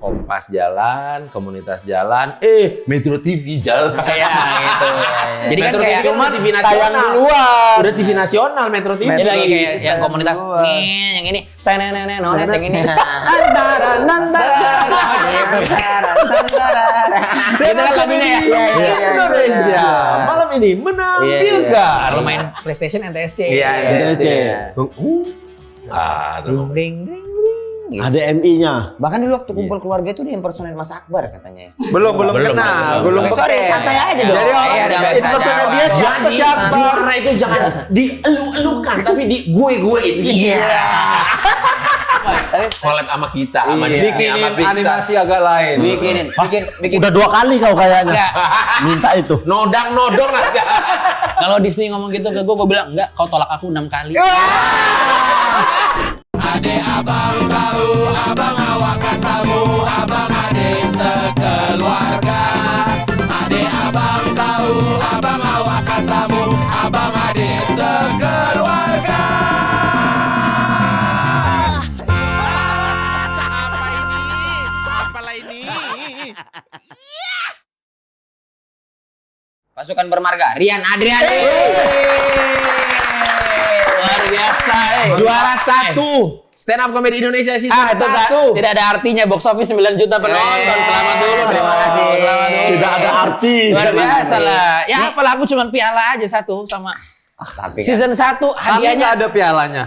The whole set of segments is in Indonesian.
Kompas jalan, Komunitas jalan, Metro TV jalan. Iya gitu. Jadi Metro kan kayak TV cuma TV nasional. Udah TV nasional Metro TV. Jadi lagi kayak yang komunitas nih, yang ini, nonet yang ini. Itu kan lagunya ya. Indonesia malam ini menampilkan. Kalau main PlayStation NTSC. Iya, NTSC. Ding ding ding. Ada MI-nya. Bahkan dulu waktu kumpul keluarga itu dia impersonate Mas Akbar katanya. Belum kenal. Belum. Sorry, santai aja dong. Jadi orang impersonate dia siapa? Juara itu jangan dielu-elukan tapi di gue-guein. Iya. Collab sama kita, sama dia, sama Pixar. Animasi agak lain. Bikin. Udah 2 kali kau kayaknya. Minta itu. Nodang aja. Kalau Disney ngomong gitu ke gue bilang enggak, kau tolak aku 6 kali. Ade abang tahu, abang awak katamu, abang ade sekeluarga. Ade abang tahu, abang awak katamu, abang ade sekeluarga. Apalah ini? Pasukan bermarga, Rian Adriandi. Luar biasa, Juara 1 Stand Up Comedy Indonesia season 1. Tidak ada artinya, box office 9 juta penonton. Selamat dulu. Terima kasih. Selamat dulu. Tidak ada arti. Luar biasa lah. Ya apalah aku cuma piala aja satu sama. Tapi Season 1 Tapi hadiahnya. nggak ada pialanya.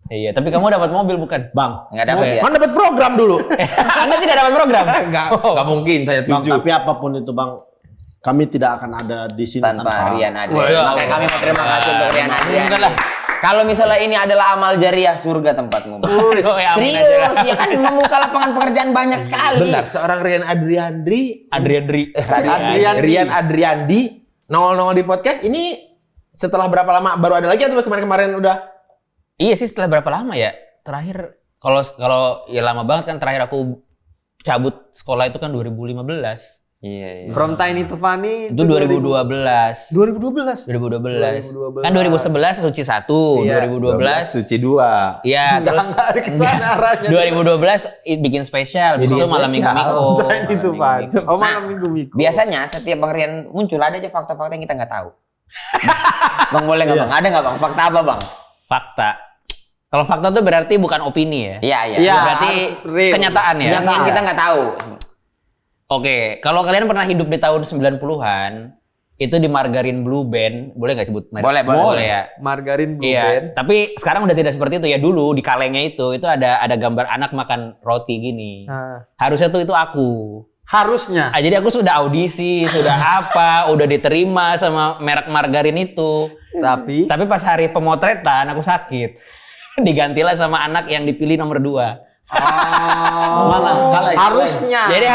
Iya, tapi kamu dapat mobil bukan? Bang. enggak dapat ya. Kan dapat program dulu. Anda tidak dapat program? Enggak mungkin saya Bang, tuju. tapi apapun itu Bang, kami tidak akan ada di sini Tanpa Rian Wah, Adriandi. iya. Makanya kami mau terima kasih untuk Rian Mungkin Adriandi. lah. Kalau misalnya ini adalah amal jariah, surga tempatmu. Bang. Oh, ya, amin aja lah. Serius, ya kan membuka lapangan pekerjaan banyak sekali. Bentar, seorang Rian Adriandi, Adriandi. Adriandi 00 di podcast ini setelah berapa lama baru ada lagi atau kemarin-kemarin udah? Iya sih, setelah berapa lama ya? Terakhir kalau ya lama banget kan, terakhir aku cabut sekolah itu kan 2015. Iya. From Tiny to Funny Itu 2012. 2012. 2012. Kan 2011 Suci 1, Iya. 2012 Suci 2. ya terus Enggak ada kesana arahnya. 2012 bikin spesial, habis itu malam Minggu Miko. Tiny to Funny. Oh, malam Minggu Miko. Biasanya setiap Bang Rian muncul ada aja fakta-fakta yang kita nggak tahu. Bang boleh nggak Bang? Ada nggak Bang? Fakta apa Bang? Fakta. Kalau fakta itu berarti bukan opini ya. Iya. Iya. Berarti real. kenyataan ya. Yang kita nggak tahu. Oke, kalau kalian pernah hidup di tahun 90-an, itu di Margarin Blue Band, boleh nggak sebut merek? Boleh. ya. Margarin Blue Iya, Band. tapi sekarang udah tidak seperti itu ya. Dulu di kalengnya itu ada gambar anak makan roti gini. Nah, Harusnya tuh itu aku. harusnya. Jadi aku sudah audisi, sudah apa, udah diterima sama merek margarin itu. Tapi Tapi pas hari pemotretan aku sakit. Digantilah sama anak yang dipilih nomor 2. Mana? harusnya. Jadi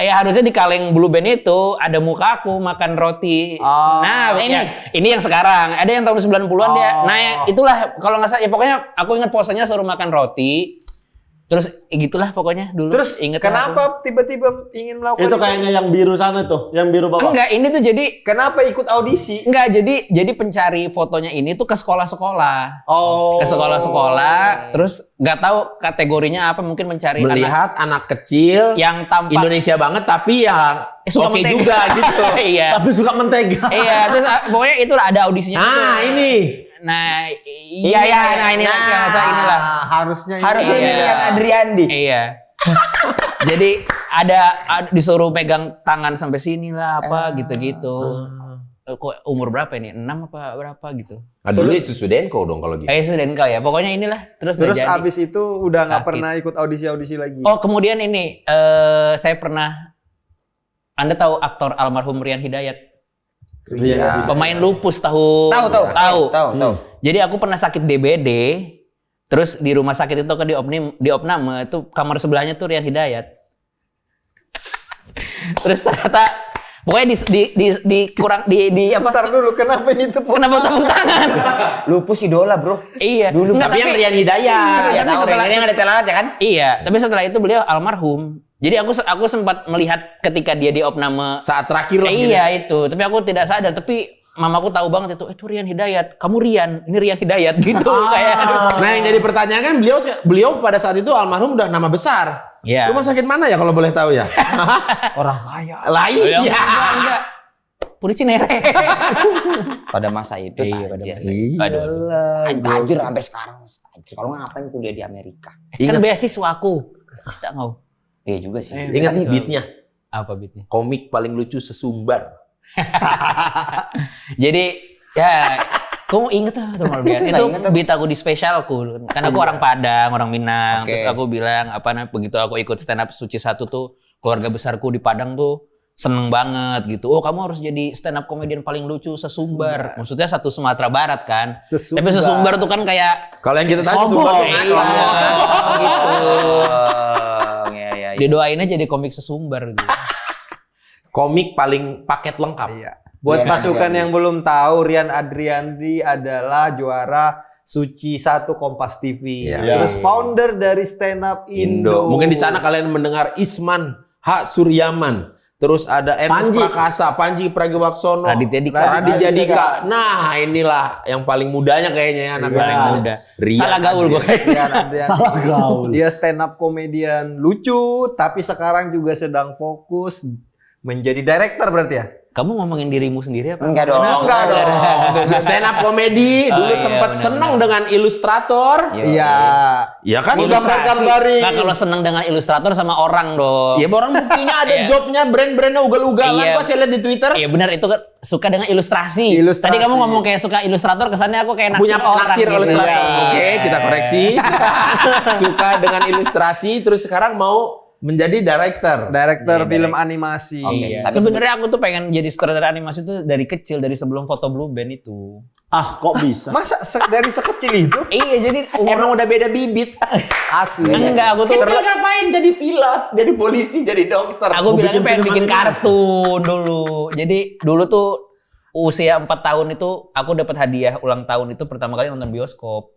harusnya di kaleng Blue Band itu ada muka aku makan roti. Oh. Nah, Ini? ini yang sekarang. Ada yang tahun 90-an dia. Nah, itulah kalau nggak salah ya pokoknya aku ingat posenya suruh makan roti. Terus gitulah pokoknya dulu. Terus inget kenapa tiba-tiba ingin melakukan Itu kayaknya yang biru sana tuh, yang biru bawah. Enggak, ini tuh jadi Kenapa ikut audisi? enggak jadi pencari fotonya ini tuh ke sekolah-sekolah. Oh. Ke sekolah-sekolah, terus nggak tahu kategorinya apa, mungkin mencari Melihat anak kecil yang tampak Indonesia banget tapi yang suka oke mentega. juga gitu. Iya. Tapi suka mentega. Iya, terus pokoknya itulah ada audisinya. Nah, gitu. ini. Nah, iya, nah ini inilah. Harusnya ini. Harusnya ini Iya. Rian Adriandi. Iya. Jadi ada disuruh pegang tangan sampai sini lah apa gitu-gitu. Kok umur berapa ini? 6 apa berapa gitu. Aduh, ini susu Denko dong kalau gitu. Sudah ya. Pokoknya inilah terus Terus udah jadi. abis itu udah nggak Sakit. pernah ikut audisi lagi. Oh, kemudian ini saya pernah, Anda tahu aktor almarhum Rian Hidayat? Iya. Pemain lupus tahu. Tahu. Jadi aku pernah sakit DBD. Terus di rumah sakit itu kan di opname itu kamar sebelahnya tuh Rian Hidayat. Terus ternyata pokoknya di apa? Bentar dulu, kenapa ini tepuk? Kenapa tepuk tangan? Lupus idola bro. Iya. Dulu. Enggak, Tapi yang Rian Hidayat. Ya tapi tahu setelah- Rian yang ada telanat ya kan? Iya, tapi setelah itu beliau almarhum. Jadi aku sempat melihat ketika dia di opname. Saat terakhir lah. Iya itu, tapi aku tidak sadar. Tapi mamaku tahu banget itu Rian Hidayat. Kamu Rian, ini Rian Hidayat gitu kayak. Nah, yang jadi pertanyaan kan beliau pada saat itu almarhum udah nama besar. Iya. Rumah sakit mana ya kalau boleh tahu ya? Orang kaya. Lah iya. Enggak. Puri Cinere. Pada masa itu Iya, pada tajir. masa itu. Aduh. Tajir sampai sekarang. Tajir. Kalau ngapain kuliah di Amerika? Kan beasiswa aku. Tak mau. Iya juga sih. Ingat nih beatnya. Apa beatnya? Komik paling lucu sesumbar. Jadi ya, kamu inget lah tuh Mal Bias. Itu Inget tuh. beat aku di spesialku. Karena aku orang Padang, orang Minang. Oke. Terus aku bilang begitu aku ikut stand up Suci 1 tuh, keluarga besarku di Padang tuh seneng banget gitu. Oh, kamu harus jadi stand up comedian paling lucu sesumbar. Maksudnya satu Sumatera Barat kan. Sesumbar. Tapi sesumbar tuh kan kayak Kalau yang kita tahu Sombong. sesumbar. iya, gitu. Iya. Didoainnya jadi komik sesumbar gitu. Komik paling paket lengkap. Iya. Buat Rian pasukan Adriandi. yang belum tahu, Rian Adriandi adalah juara Suci 1 Kompas TV. Iya. Terus founder dari Stand Up Indo. Mungkin di sana kalian mendengar Isman H. Suryaman. Terus ada Ernest Panji. Prakasa, Panji Pragiwaksono, Raditya Dika. Raditya Dika. Nah, inilah yang paling mudanya kayaknya ya anak Iya. paling muda. Rian Salah gaul gue kayaknya. Rian Adriandi. Salah gaul. Dia stand up komedian lucu, tapi sekarang juga sedang fokus menjadi director berarti ya? Kamu ngomongin dirimu sendiri apa? Enggak dong. Enggak dong. Stand up komedi dulu iya, sempat benar, senang benar. dengan ilustrator. Iya. Ya kan Menggambar-gambari. Nah, kalau seneng dengan ilustrator sama orang dong. Ya orang buktinya ada Iya. jobnya brand-brandnya ugal-ugalan. Iya. Gua saya lihat di Twitter. Iya benar, itu kan suka dengan ilustrasi. Ilustrasi. Tadi kamu ngomong kayak suka ilustrator, kesannya aku kayak Punya naksir orang. naksir gitu. ilustrator. Iya. Oke, kita koreksi. Suka dengan ilustrasi, terus sekarang mau menjadi director. Director Iya, film direct- animasi. Iya. Tapi Sebenarnya aku tuh pengen jadi sutradara animasi tuh dari kecil, dari sebelum foto Blue Band itu. Ah, kok bisa? Masa dari sekecil itu? Iya, jadi Emang udah beda bibit. Asli. enggak, aku tuh Kecil ngapain jadi pilot, jadi polisi, jadi dokter. aku bilangnya bikin pengen film bikin animasi. kartun dulu. Jadi dulu tuh usia 4 tahun itu aku dapat hadiah ulang tahun itu pertama kali nonton bioskop.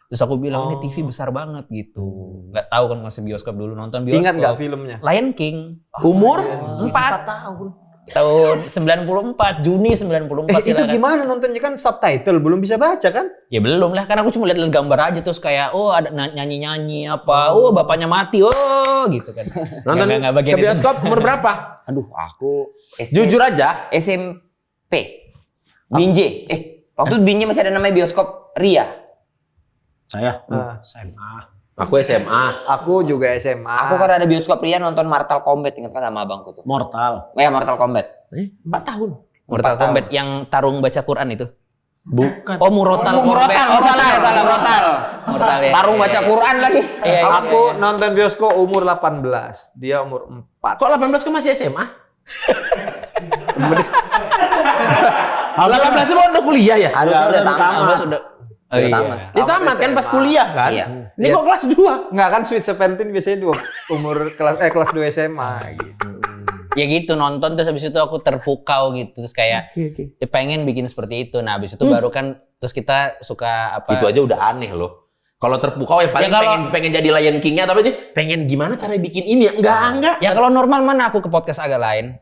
Terus aku bilang ini TV besar banget gitu. Nggak tahu kan masih bioskop dulu, nonton bioskop. Ingat nggak filmnya? Lion King. Umur 4 tahun. Tahun 94, Juni 94 Itu silakan. gimana nontonnya kan subtitle, belum bisa baca kan? Ya belum lah, kan aku cuma lihat gambar aja terus kayak oh ada nyanyi-nyanyi apa, oh bapaknya mati, oh gitu kan. nonton Nggak bagian ke itu. bioskop umur berapa? Aduh, aku Jujur aja. SMP. Binje. Waktu itu Binje masih ada namanya bioskop Ria. Saya Ah. SMA. Aku SMA. Aku juga SMA. Aku kan ada bioskop Ria nonton Mortal Kombat, ingat kan sama abangku tuh. Mortal. Ya, Mortal Kombat. 4 tahun. Mortal 4 tahun. Kombat yang tarung baca Quran itu. Bukan. Oh, Murotal Kombat. Oh, salah. Mortal. Mortal ya. Tarung baca Quran lagi. Iya, iya, Aku iya. nonton bioskop umur 18, dia umur 4. Kok 18 kan masih SMA? Harusnya 18 itu udah kuliah ya? Harusnya udah tamat. Abang sudah. Oh Udah iya. tamat. Dia tamat kan pas kuliah kan? Iya. Ini kok kelas 2? Enggak kan Sweet 17 biasanya umur kelas 2 SMA gitu. Ya gitu nonton terus habis itu aku terpukau gitu terus kayak ya pengen bikin seperti itu. Nah, habis itu baru kan terus kita suka apa? Itu aja udah aneh loh. Kalau terpukau ya paling Ya kalau- pengen jadi Lion King-nya, tapi ini pengen gimana cara bikin ini ya? Enggak. Ya kalau normal mana aku ke podcast agak lain.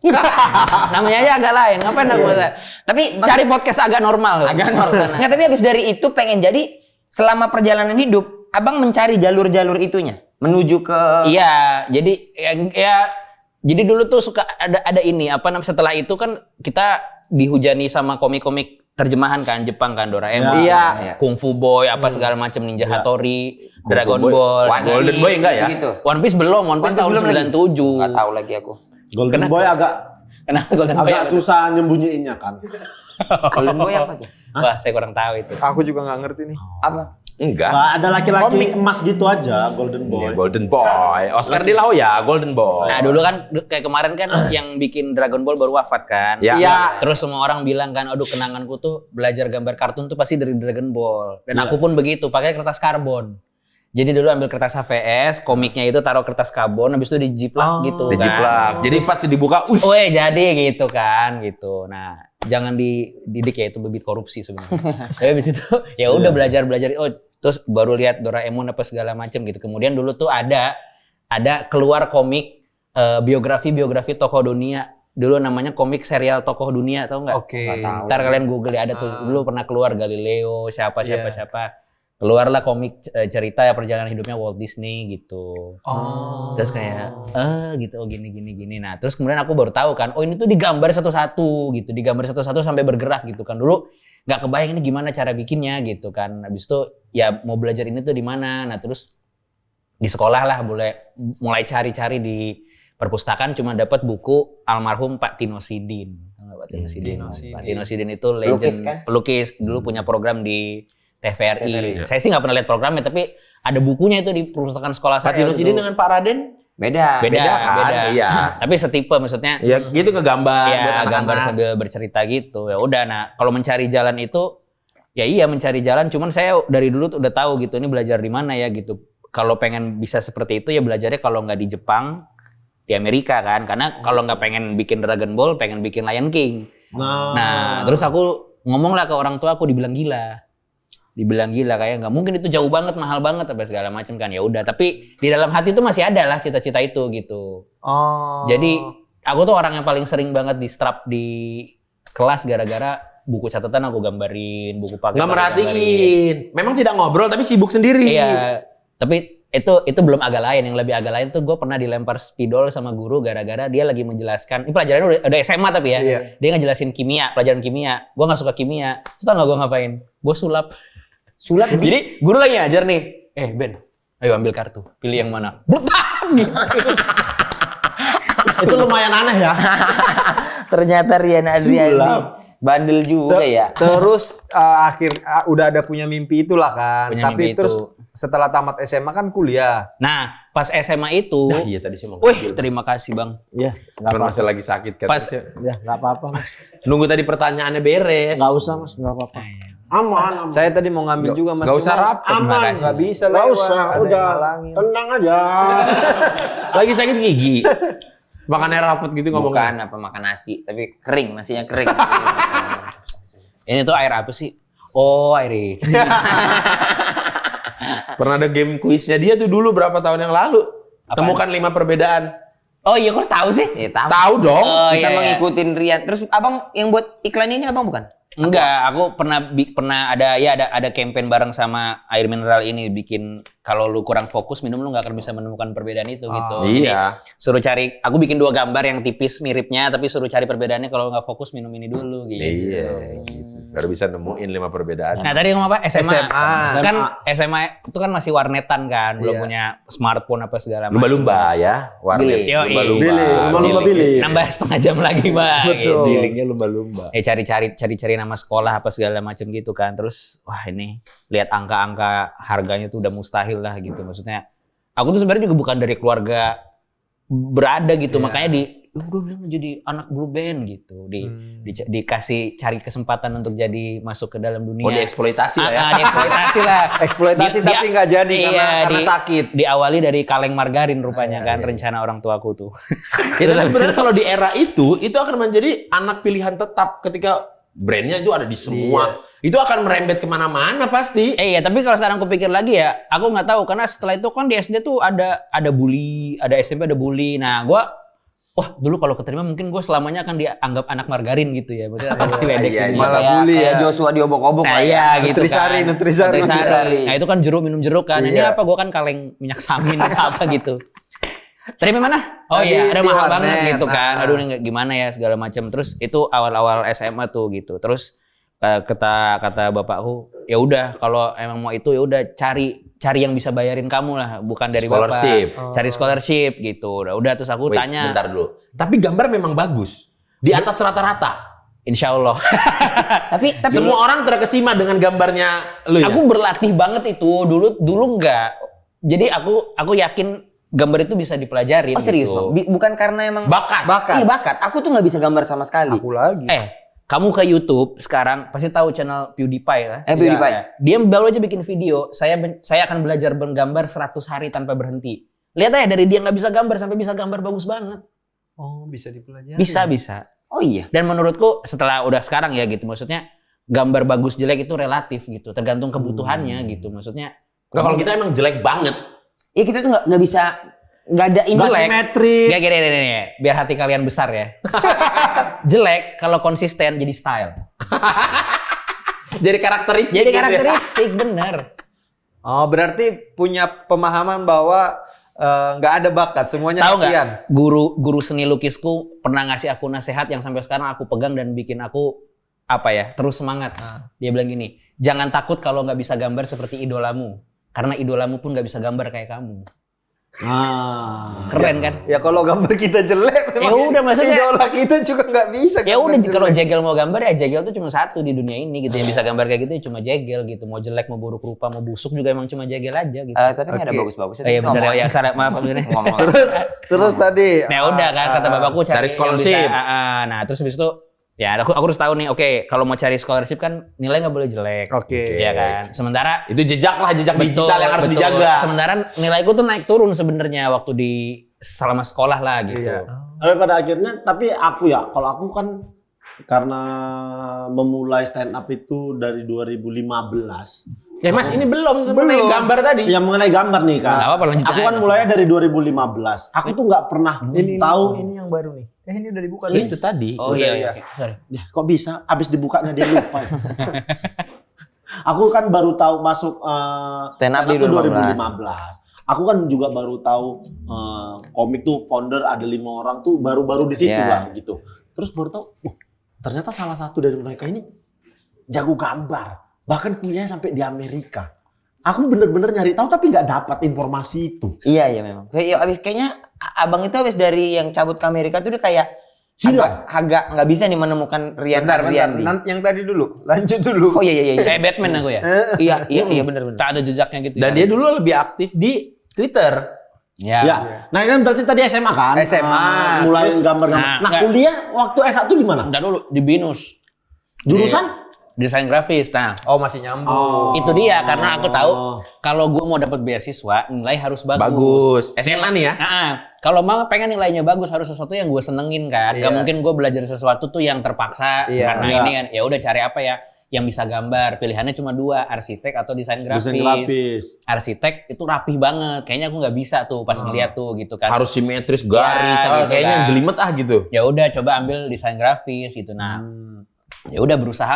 Namanya aja agak lain. Ngapain aku Tapi cari podcast agak normal. agak normal. Nggak, tapi habis dari itu pengen jadi selama perjalanan hidup, abang mencari jalur-jalur itunya menuju ke Iya, jadi jadi dulu tuh suka ada ini apa namanya setelah itu kan kita dihujani sama komik-komik terjemahan kan Jepang kan Doraemon, Iya. Kung Fu Boy apa segala macam Ninja Hattori, Dragon Fu Boy. Ball, Golden Boy enggak ya? Gitu. One Piece belum, One Piece tahun 97. Nggak tahu lagi aku. Golden Boy agak Kenapa Golden Boy? agak susah nyembunyiinnya kan. Golden Boy apa aja? Wah, saya kurang tahu itu. Aku juga nggak ngerti nih. Apa? Enggak. Nggak ada laki-laki Komik. emas gitu aja, Golden Boy. Iya, Golden Boy. Oscar de la Hoya, Golden Boy. Nah, dulu kan kayak kemarin kan yang bikin Dragon Ball baru wafat kan. Ya. Iya. Terus semua orang bilang kan, aduh kenanganku tuh belajar gambar kartun tuh pasti dari Dragon Ball. Dan aku pun begitu, pakai kertas karbon. Jadi dulu ambil kertas HVS, komiknya itu taruh kertas karbon, habis itu dijiplak gitu kan. Dijiplak. Jadi pas dibuka, Oh jadi gitu kan, gitu. Nah, jangan dididik ya, itu bibit korupsi sebenarnya. Tapi habis itu ya udah belajar, oh terus baru lihat Doraemon apa segala macam gitu. Kemudian dulu tuh ada keluar komik biografi tokoh dunia. Dulu namanya komik serial tokoh dunia, tahu nggak? Oke. Nggak tahu. Ntar kalian Google ya, ada tuh dulu pernah keluar Galileo, siapa. keluarlah komik cerita ya perjalanan hidupnya Walt Disney gitu. Terus kayak gitu gini. Nah, terus kemudian aku baru tahu kan, oh ini tuh digambar satu-satu gitu, digambar satu-satu sampai bergerak gitu kan. Dulu nggak kebayang ini gimana cara bikinnya gitu kan. Habis itu ya mau belajar ini tuh di mana. Nah, terus di sekolah lah mulai cari-cari di perpustakaan, cuma dapat buku almarhum Pak Tino Sidin. Pak Tino Sidin. Pak Tino Sidin itu legend pelukis, dulu punya program di TVRI. Saya sih nggak pernah lihat programnya, tapi ada bukunya itu di perpustakaan sekolah saya. Pak Tino Sidin dengan Pak Raden Beda. kan? Iya. Tapi setipe maksudnya. Ya gitu ke gambar, buat Ya anak-anak. gambar sambil bercerita gitu. Ya udah, nah kalau mencari jalan itu, ya iya mencari jalan. Cuman saya dari dulu tuh udah tahu gitu, ini belajar di mana ya gitu. Kalau pengen bisa seperti itu ya belajarnya kalau nggak di Jepang, di Amerika kan. Karena kalau nggak pengen bikin Dragon Ball, pengen bikin Lion King. Nah, terus aku ngomong lah ke orang tua aku, dibilang gila kayak nggak mungkin, itu jauh banget, mahal banget apa segala macam kan. Ya udah, tapi di dalam hati tuh masih ada lah cita-cita itu gitu. Jadi aku tuh orang yang paling sering banget di-strap di kelas gara-gara buku catatan aku gambarin, buku paket Nggak aku gambarin. merhatiin. Memang tidak ngobrol tapi sibuk sendiri. Iya, tapi itu belum agak lain. Yang lebih agak lain tuh gue pernah dilempar spidol sama guru gara-gara dia lagi menjelaskan. Ini pelajarannya udah SMA tapi ya. Iya. Dia ngejelasin kimia, pelajaran kimia. Gue nggak suka kimia. Terus tau nggak gue ngapain? Gue sulap. Jadi guru lagi ngajar nih. Ben, ayo ambil kartu. Pilih yang mana? Bletak gitu. Itu lumayan aneh ya. Ternyata Rian Adriani bandel juga ya. Terus udah ada punya mimpi itulah kan. Punya Tapi mimpi terus itu. setelah tamat SMA kan kuliah. Nah, pas SMA itu, Nah, iya tadi sih mau wih terima kasih bang. Iya, nggak Kan apa-apa. masih lagi sakit kan. Pas Ya, nggak apa-apa, Mas. Nunggu tadi pertanyaannya beres. Nggak usah, Mas. Nggak apa-apa. Aman. Saya tadi mau ngambil juga Mas. Nggak usah Cuma rapat. Terima Aman. kasih. nggak bisa Nggak lewat, usah. ada yang Udah. halangin. Tenang aja. Lagi sakit gigi. Makannya rapet gitu Bukan ngomongnya. apa makan nasi, tapi kering, nasinya kering. ini tuh air apa sih? Oh, air ini. Pernah ada game kuisnya dia tuh dulu berapa tahun yang lalu. Apaan? Temukan 5 perbedaan. Oh iya, kok tahu sih? Ya, tahu. Tahu dong. Oh, Kita iya, mau iya. ngikutin Rian. Terus abang yang buat iklan ini abang bukan? Enggak, aku pernah ada campaign bareng sama air mineral ini, bikin kalau lu kurang fokus minum lu nggak akan bisa menemukan perbedaan itu gitu. Jadi, Iya. suruh cari, aku bikin 2 gambar yang tipis miripnya, tapi suruh cari perbedaannya, kalau nggak fokus minum ini dulu gitu. Iya. Baru bisa nemuin 5 perbedaan. Nah tadi ngomong apa? SMA. SMA. Kan SMA itu kan masih warnetan kan, belum Iya. punya smartphone apa segala macam. Lumba-lumba ya, warnet. Billy. Yoi. Lumba-lumba. Billy, lumba-lumba Billy. Nambah setengah jam lagi bang. Betul. Gitu. Billingnya lumba-lumba. Cari nama sekolah apa segala macam gitu kan. Terus wah ini lihat angka-angka harganya tuh udah mustahil lah gitu. Maksudnya aku tuh sebenarnya juga bukan dari keluarga berada gitu, makanya udah jadi anak blue band gitu. Dikasih cari kesempatan untuk jadi masuk ke dalam dunia. Oh, dieksploitasi lah ya. Dieksploitasi lah. Eksploitasi Di- tapi nggak jadi iya, karena sakit. Diawali dari kaleng margarin rupanya kan rencana orang tuaku tuh. Itu sebenarnya kalau di era itu akan menjadi anak pilihan tetap ketika brandnya itu ada di semua. Itu akan merembet kemana-mana pasti. Iya, tapi kalau sekarang aku pikir lagi ya, aku nggak tahu karena setelah itu kan di SD tuh ada bully, ada SMP ada bully. Nah, wah dulu kalau keterima mungkin gue selamanya akan dianggap anak margarin gitu ya, maksudnya akan diledek iya, gitu. Malah kayak, bully kayak ya. Joshua diobok-obok Nah lah ya. iya gitu Nutrisari, kan. nutrisari. Nah itu kan minum jeruk kan. Ini Iya. apa? Gue kan kaleng minyak samin atau apa gitu. Terima mana? Oh Tadi iya, ada di mahal warnet. banget gitu kan. Nah. Aduh ini nggak gimana ya segala macam. Terus itu awal-awal SMA tuh gitu. Terus kata bapakku, ya udah kalau emang mau itu ya udah cari yang bisa bayarin kamu lah, bukan dari Scholarship. bapak. Cari scholarship gitu. Udah terus aku Wait, tanya. bentar dulu. Tapi gambar memang bagus. Di atas rata-rata. Insya Allah. Tapi Semua orang terkesima dengan gambarnya lu ya. Aku berlatih banget itu. Dulu enggak. Jadi aku yakin gambar itu bisa dipelajarin. oh serius gitu. Bang? Bukan karena emang Bakat. Iya bakat. Aku tuh nggak bisa gambar sama sekali. Aku lagi. Kamu ke YouTube sekarang pasti tahu channel PewDiePie lah. PewDiePie. Ya. Dia baru aja bikin video. Saya akan belajar menggambar 100 hari tanpa berhenti. Lihat aja dari dia nggak bisa gambar sampai bisa gambar bagus banget. Oh, bisa dipelajari. Bisa. Oh iya. Dan menurutku setelah udah sekarang ya gitu, maksudnya gambar bagus jelek itu relatif gitu, tergantung kebutuhannya gitu. Maksudnya Nggak, kalau kita emang jelek banget. Iya kita tuh nggak bisa nggak ada ini. Nggak Jelek. simetris. Gak gini, biar hati kalian besar ya. Jelek kalau konsisten jadi style. Jadi karakteristik. Jadi gitu ya. karakteristik bener. Oh, berarti punya pemahaman bahwa nggak ada bakat, semuanya Tahu latihan. nggak? Guru seni lukisku pernah ngasih aku nasihat yang sampai sekarang aku pegang dan bikin aku terus semangat. Dia bilang gini, jangan takut kalau nggak bisa gambar seperti idolamu, karena idolamu pun nggak bisa gambar kayak kamu. Keren kan? Ya kalau gambar kita jelek, Ya udah, maksudnya- idola kita juga nggak bisa. Ya gambar udah, kalau jelek. Jegel mau gambar ya Jegel tuh cuma satu di dunia ini gitu, yang bisa gambar kayak gitu ya cuma Jegel gitu. Mau jelek, mau buruk rupa, mau busuk juga emang cuma Jegel aja gitu. Tapi nggak ada Oke. bagus-bagusnya. Iya benar ya, salah, maaf bener. Ngomong. Terus tadi. Nah udah kan kata bapakku Cari yang scholarship. bisa, nah terus habis itu ya aku harus tahu nih, oke, kalau mau cari scholarship kan nilai nggak boleh jelek. Oke. Iya kan. Sementara Itu jejak digital betul, yang harus betul. dijaga. Sementara nilaiku tuh naik turun sebenarnya waktu selama sekolah lah gitu. Iya. Tapi pada akhirnya, tapi kalau aku kan karena memulai stand up itu dari 2015. Ya Mas, ini belum mengenai gambar tadi. Yang mengenai gambar nih kan. Nggak apa-apa, lanjut Aku aja, kan mulainya dari 2015. Aku tuh nggak pernah tahu. Ini yang baru nih. Ini udah dibuka Itu tadi. Oh iya, oke. Sorry. Ya, kok bisa? Abis dibukanya dia lupa. Aku kan baru tahu masuk Stand up di tuh 2015. 2015. Aku kan juga baru tahu komik tuh founder ada 5 orang tuh baru-baru di situ Yeah. lah gitu. Terus baru tahu, ternyata salah satu dari mereka ini jago gambar. Bahkan kuliahnya sampai di Amerika. Aku bener-bener nyari tahu tapi nggak dapat informasi itu. Iya memang. Kayaknya abang itu habis dari yang cabut ke Amerika tuh dia kayak Hilang. agak nggak bisa nih menemukan Rian Bentar. Riandi. Yang tadi dulu. Lanjut dulu. Oh iya. Kayak Batman aku ya. Iya benar. Tak ada jejaknya gitu. Dan ya. dia dulu lebih aktif di Twitter. Ya. Ya. Nah, ini kan berarti tadi SMA kan? SMA. Mulai Terus- gambar-gambar. Nah, Nah, enggak. kuliah waktu S1 di mana? Ntar dulu di BINUS. Jurusan? Desain grafis. Nah, Oh masih nyambung. itu dia karena aku tahu kalau gue mau dapat beasiswa nilai harus bagus. Bagus. SMA nih ya. Kalau mau pengen nilainya bagus harus sesuatu yang gue senengin kan. Gak Iya. mungkin gue belajar sesuatu tuh yang terpaksa Iya. karena Iya. ini kan. Ya udah cari apa ya yang bisa gambar. Pilihannya cuma 2, arsitek atau desain grafis. Desain grafis. Arsitek itu rapih banget. Kayaknya aku nggak bisa tuh pas ngeliat tuh gitu kan. Harus simetris, garis, Ya, gitu kayaknya kan. jelimet gitu. Ya udah coba ambil desain grafis gitu. Nah, ya udah berusaha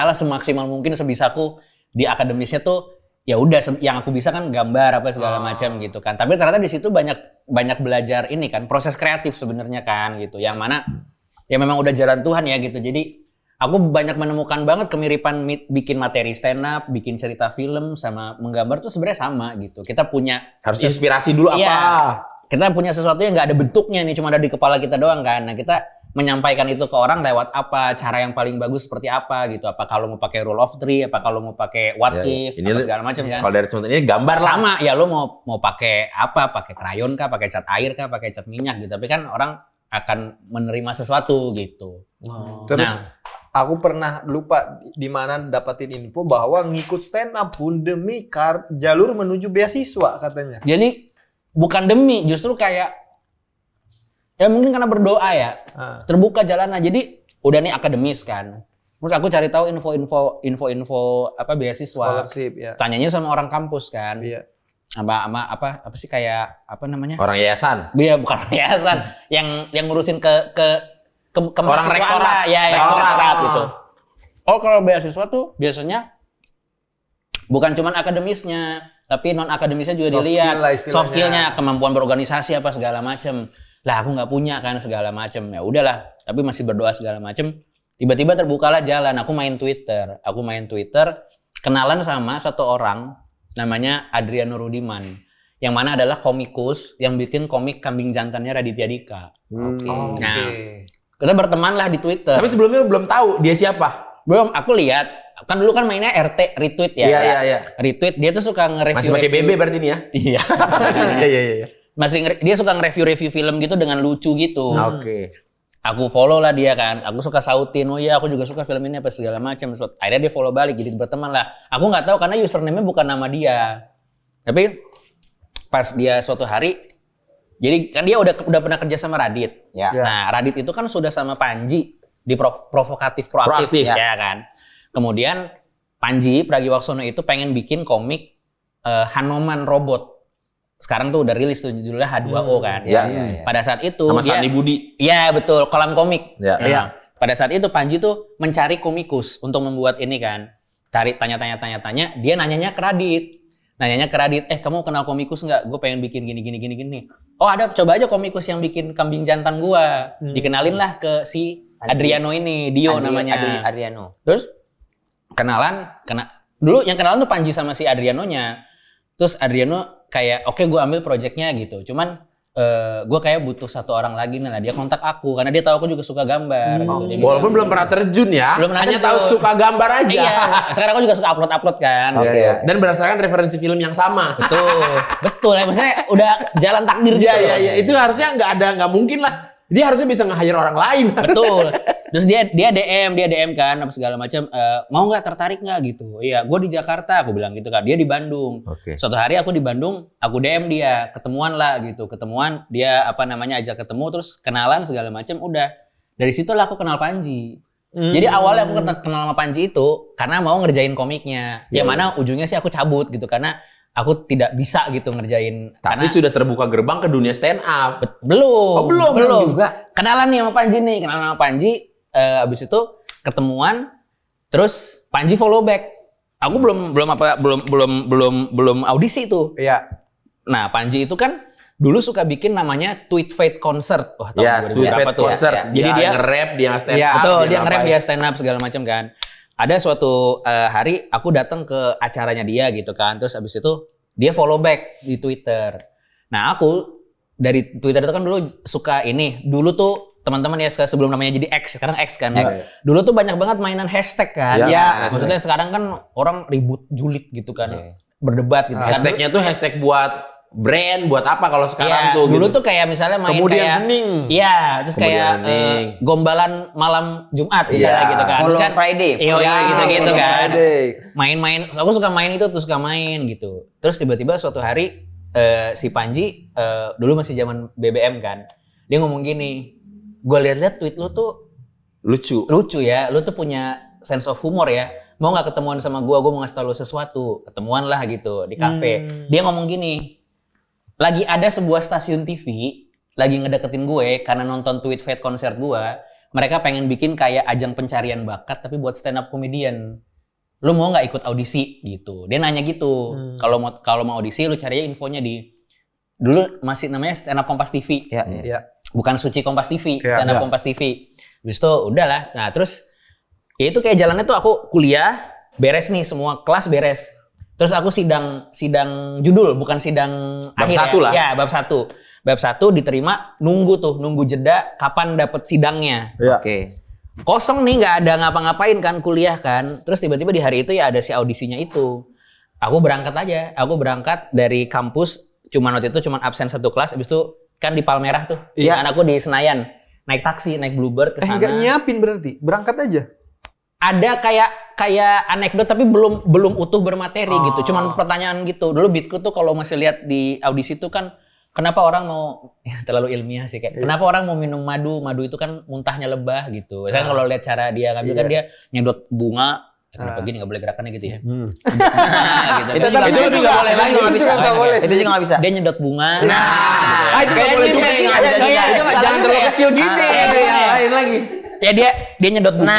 lah semaksimal mungkin sebisaku di akademisnya tuh ya udah yang aku bisa kan gambar apa segala macam gitu kan. Tapi ternyata di situ banyak belajar ini kan proses kreatif sebenarnya kan gitu. Yang mana ya memang udah jalan Tuhan ya gitu. Jadi aku banyak menemukan banget kemiripan bikin materi stand up, bikin cerita film sama menggambar tuh sebenarnya sama gitu. Kita punya Harus inspirasi dulu apa. Iya. Kita punya sesuatu yang nggak ada bentuknya nih, cuma ada di kepala kita doang kan. Nah kita menyampaikan itu ke orang lewat apa, cara yang paling bagus seperti apa gitu. Apa kalau mau pakai rule of three, apa kalau mau pakai what Ya, if, ini apa segala macam kan. Kalau dari contoh ini gambar lah. Sama ya lo mau pakai apa, pakai krayon kah, pakai cat air kah, pakai cat minyak gitu. Tapi kan orang akan menerima sesuatu gitu. Terus Nah. aku pernah lupa di mana dapatin info bahwa ngikut stand up pun demi jalur menuju beasiswa katanya. Jadi bukan demi, justru kayak ya mungkin karena berdoa ya. Terbuka jalannya. Jadi udah nih akademis kan. Terus aku cari tahu info apa beasiswa. Scholarship ya. Tanyanya sama orang kampus kan. Iya. Sama apa sih kayak apa namanya? Orang yayasan. Iya bukan yayasan. yang ngurusin ke Orang mahasiswaan rektorat. lah. Ya, yang Rektorat. rektorat gitu. Oh kalau beasiswa tuh biasanya bukan cuman akademisnya, tapi non akademisnya juga Soft dilihat. skill lah istilahnya. Soft skillnya, kemampuan berorganisasi apa segala macem. Lah aku nggak punya kan segala macem. Ya udahlah, tapi masih berdoa segala macem. Tiba-tiba terbukalah jalan. Aku main Twitter, kenalan sama satu orang namanya Adriano Rudiman, yang mana adalah komikus yang bikin komik Kambing Jantannya Raditya Dika. Oke. Nah, kita berteman lah di Twitter. Tapi sebelumnya belum tahu dia siapa. Belum, aku lihat kan dulu kan mainnya RT retweet ya. Iya. Retweet dia tuh suka nge-review. Masih pakai BB berarti ini ya? Iya. Iya. Dia suka nge-review film gitu dengan lucu gitu. Oke. Aku follow lah dia kan. Aku suka sautin, oh iya aku juga suka film ini apa segala macam. Akhirnya dia follow balik, jadi berteman lah. Aku nggak tahu karena username-nya bukan nama dia. Tapi pas dia suatu hari, jadi kan dia udah pernah kerja sama Radit. Ya. Nah Radit itu kan sudah sama Panji di proaktif ya kan. Kemudian Panji Pragiwaksono itu pengen bikin komik Hanoman Robot. Sekarang tuh udah rilis tuh judulnya H2O kan. Iya. Pada saat itu Sama dia, Sandi Budi. iya betul, kolam komik. Ya. Ya. Pada saat itu Panji tuh mencari komikus untuk membuat ini kan. Tanya, dia nanyanya ke Radit. nanyanya ke Radit, kamu kenal komikus nggak? Gue pengen bikin gini. Oh ada, coba aja komikus yang bikin kambing jantan gue. Dikenalin lah ke si Adriano ini, Dio namanya. Adriano. Terus dulu yang kenalan tuh Panji sama si Adrianonya. Terus Adriano kayak, oke gue ambil projectnya gitu. Cuman gue kayak butuh satu orang lagi nih lah. Dia kontak aku karena dia tahu aku juga suka gambar. Gitu. Dia Walaupun bilang, belum pernah terjun ya, Belum pernah hanya terjun. tahu suka gambar aja. Iya, sekarang aku juga suka upload kan. Iya. Dan berdasarkan referensi film yang sama. Betul ya, maksudnya udah jalan takdir gitu. Iya. Itu harusnya nggak mungkin lah. Dia harusnya bisa nge-hire orang lain. Betul. Terus dia DM kan apa segala macam, mau nggak, tertarik nggak gitu. Iya, gue di Jakarta, aku bilang gitu kan. Dia di Bandung. Oke. Suatu hari aku di Bandung, aku DM dia, ketemuan lah gitu. Ketemuan, dia ajak ketemu, terus kenalan segala macam. Udah dari situ lah aku kenal Panji. Jadi awalnya aku kenal sama Panji itu karena mau ngerjain komiknya. Yang mana ujungnya sih aku cabut gitu karena aku tidak bisa gitu ngerjain. Tapi karena sudah terbuka gerbang ke dunia stand up. belum. Oh, belum juga. Kenalan nih sama Panji. Abis itu ketemuan, terus Panji follow back. Aku belum audisi tuh. Iya. Nah, Panji itu kan dulu suka bikin namanya Tweet Fate Concert. Wah, tahu Ya, gue Tweet berapa Fate tuh. Concert. Jadi dia nge-rap, dia stand Iya, up. betul, dia nge-rap, ngapain. dia stand up segala macam kan. Ada suatu hari aku datang ke acaranya dia gitu kan. Terus abis itu dia follow back di Twitter. Nah, aku dari Twitter itu kan dulu suka ini. Dulu tuh teman-teman ya sebelum namanya jadi X, sekarang X kan. X. Dulu tuh banyak banget mainan hashtag kan. Iya, Ya, hashtag. maksudnya sekarang kan orang ribut julid gitu kan. Berdebat gitu. Hashtagnya tuh hashtag buat brand, buat apa kalau sekarang Iya, tuh dulu gitu. tuh kayak misalnya main Kemudian kayak hening. Iya, terus Kemudian kayak hening. gombalan malam Jumat misalnya Iya. gitu kan. Follow Terus kan, Friday. Iya, gitu-gitu Follow kan. Friday. Main-main, aku suka main itu tuh, suka main gitu. Terus tiba-tiba suatu hari si Panji dulu masih zaman BBM kan. Dia ngomong gini, gue lihat-lihat tweet lu tuh lucu ya, lu tuh punya sense of humor ya. Mau nggak ketemuan sama gue mau ngasih tau lu sesuatu. Ketemuan lah gitu di kafe. Dia ngomong gini, lagi ada sebuah stasiun TV lagi ngedeketin gue karena nonton Tweet Fate Concert gue. Mereka pengen bikin kayak ajang pencarian bakat tapi buat stand up comedian. Lu mau nggak ikut audisi gitu? Dia nanya gitu. Kalau mau audisi lu cari infonya di dulu masih namanya Stand Up Kompas TV. Iya. Bukan Suci Kompas TV, Iya. Stand Up Kompas TV. Habis itu udahlah. Nah, terus ya itu kayak jalannya tuh aku kuliah beres nih, semua kelas beres. Terus aku sidang judul, bukan sidang Bab akhir satu ya. lah. Ya, bab 1. Bab 1 diterima, nunggu jeda kapan dapet sidangnya. Iya. Oke. Kosong nih, nggak ada ngapa-ngapain kan, kuliah kan. Terus tiba-tiba di hari itu ya ada si audisinya itu. Aku berangkat aja. Aku berangkat dari kampus, waktu itu absen satu kelas. Habis itu kan di Palmerah tuh. Iya. Kan aku di Senayan. Naik taksi, naik Bluebird ke sana. Nggak nyiapin berarti, berangkat aja. Ada kayak anekdot tapi belum utuh bermateri gitu. Cuman pertanyaan gitu. Dulu Beatku tuh kalau masih lihat di audisi tuh kan kenapa orang mau terlalu ilmiah sih kayak kenapa orang mau minum madu? Madu itu kan muntahnya lebah gitu. Saya kalau lihat cara dia ngambil kan dia nyedot bunga. Kenapa gini nggak boleh gerakannya gitu ya? Gitu. Itu juga nggak boleh lagi, nggak bisa. Itu juga nggak bisa. Dia nyedot bunga. Nah, itu nggak boleh juga. nggak bisa juga. Itu nggak, jangan terlalu kecil gini. Ada yang lain lagi. Ya dia nyedot bunga.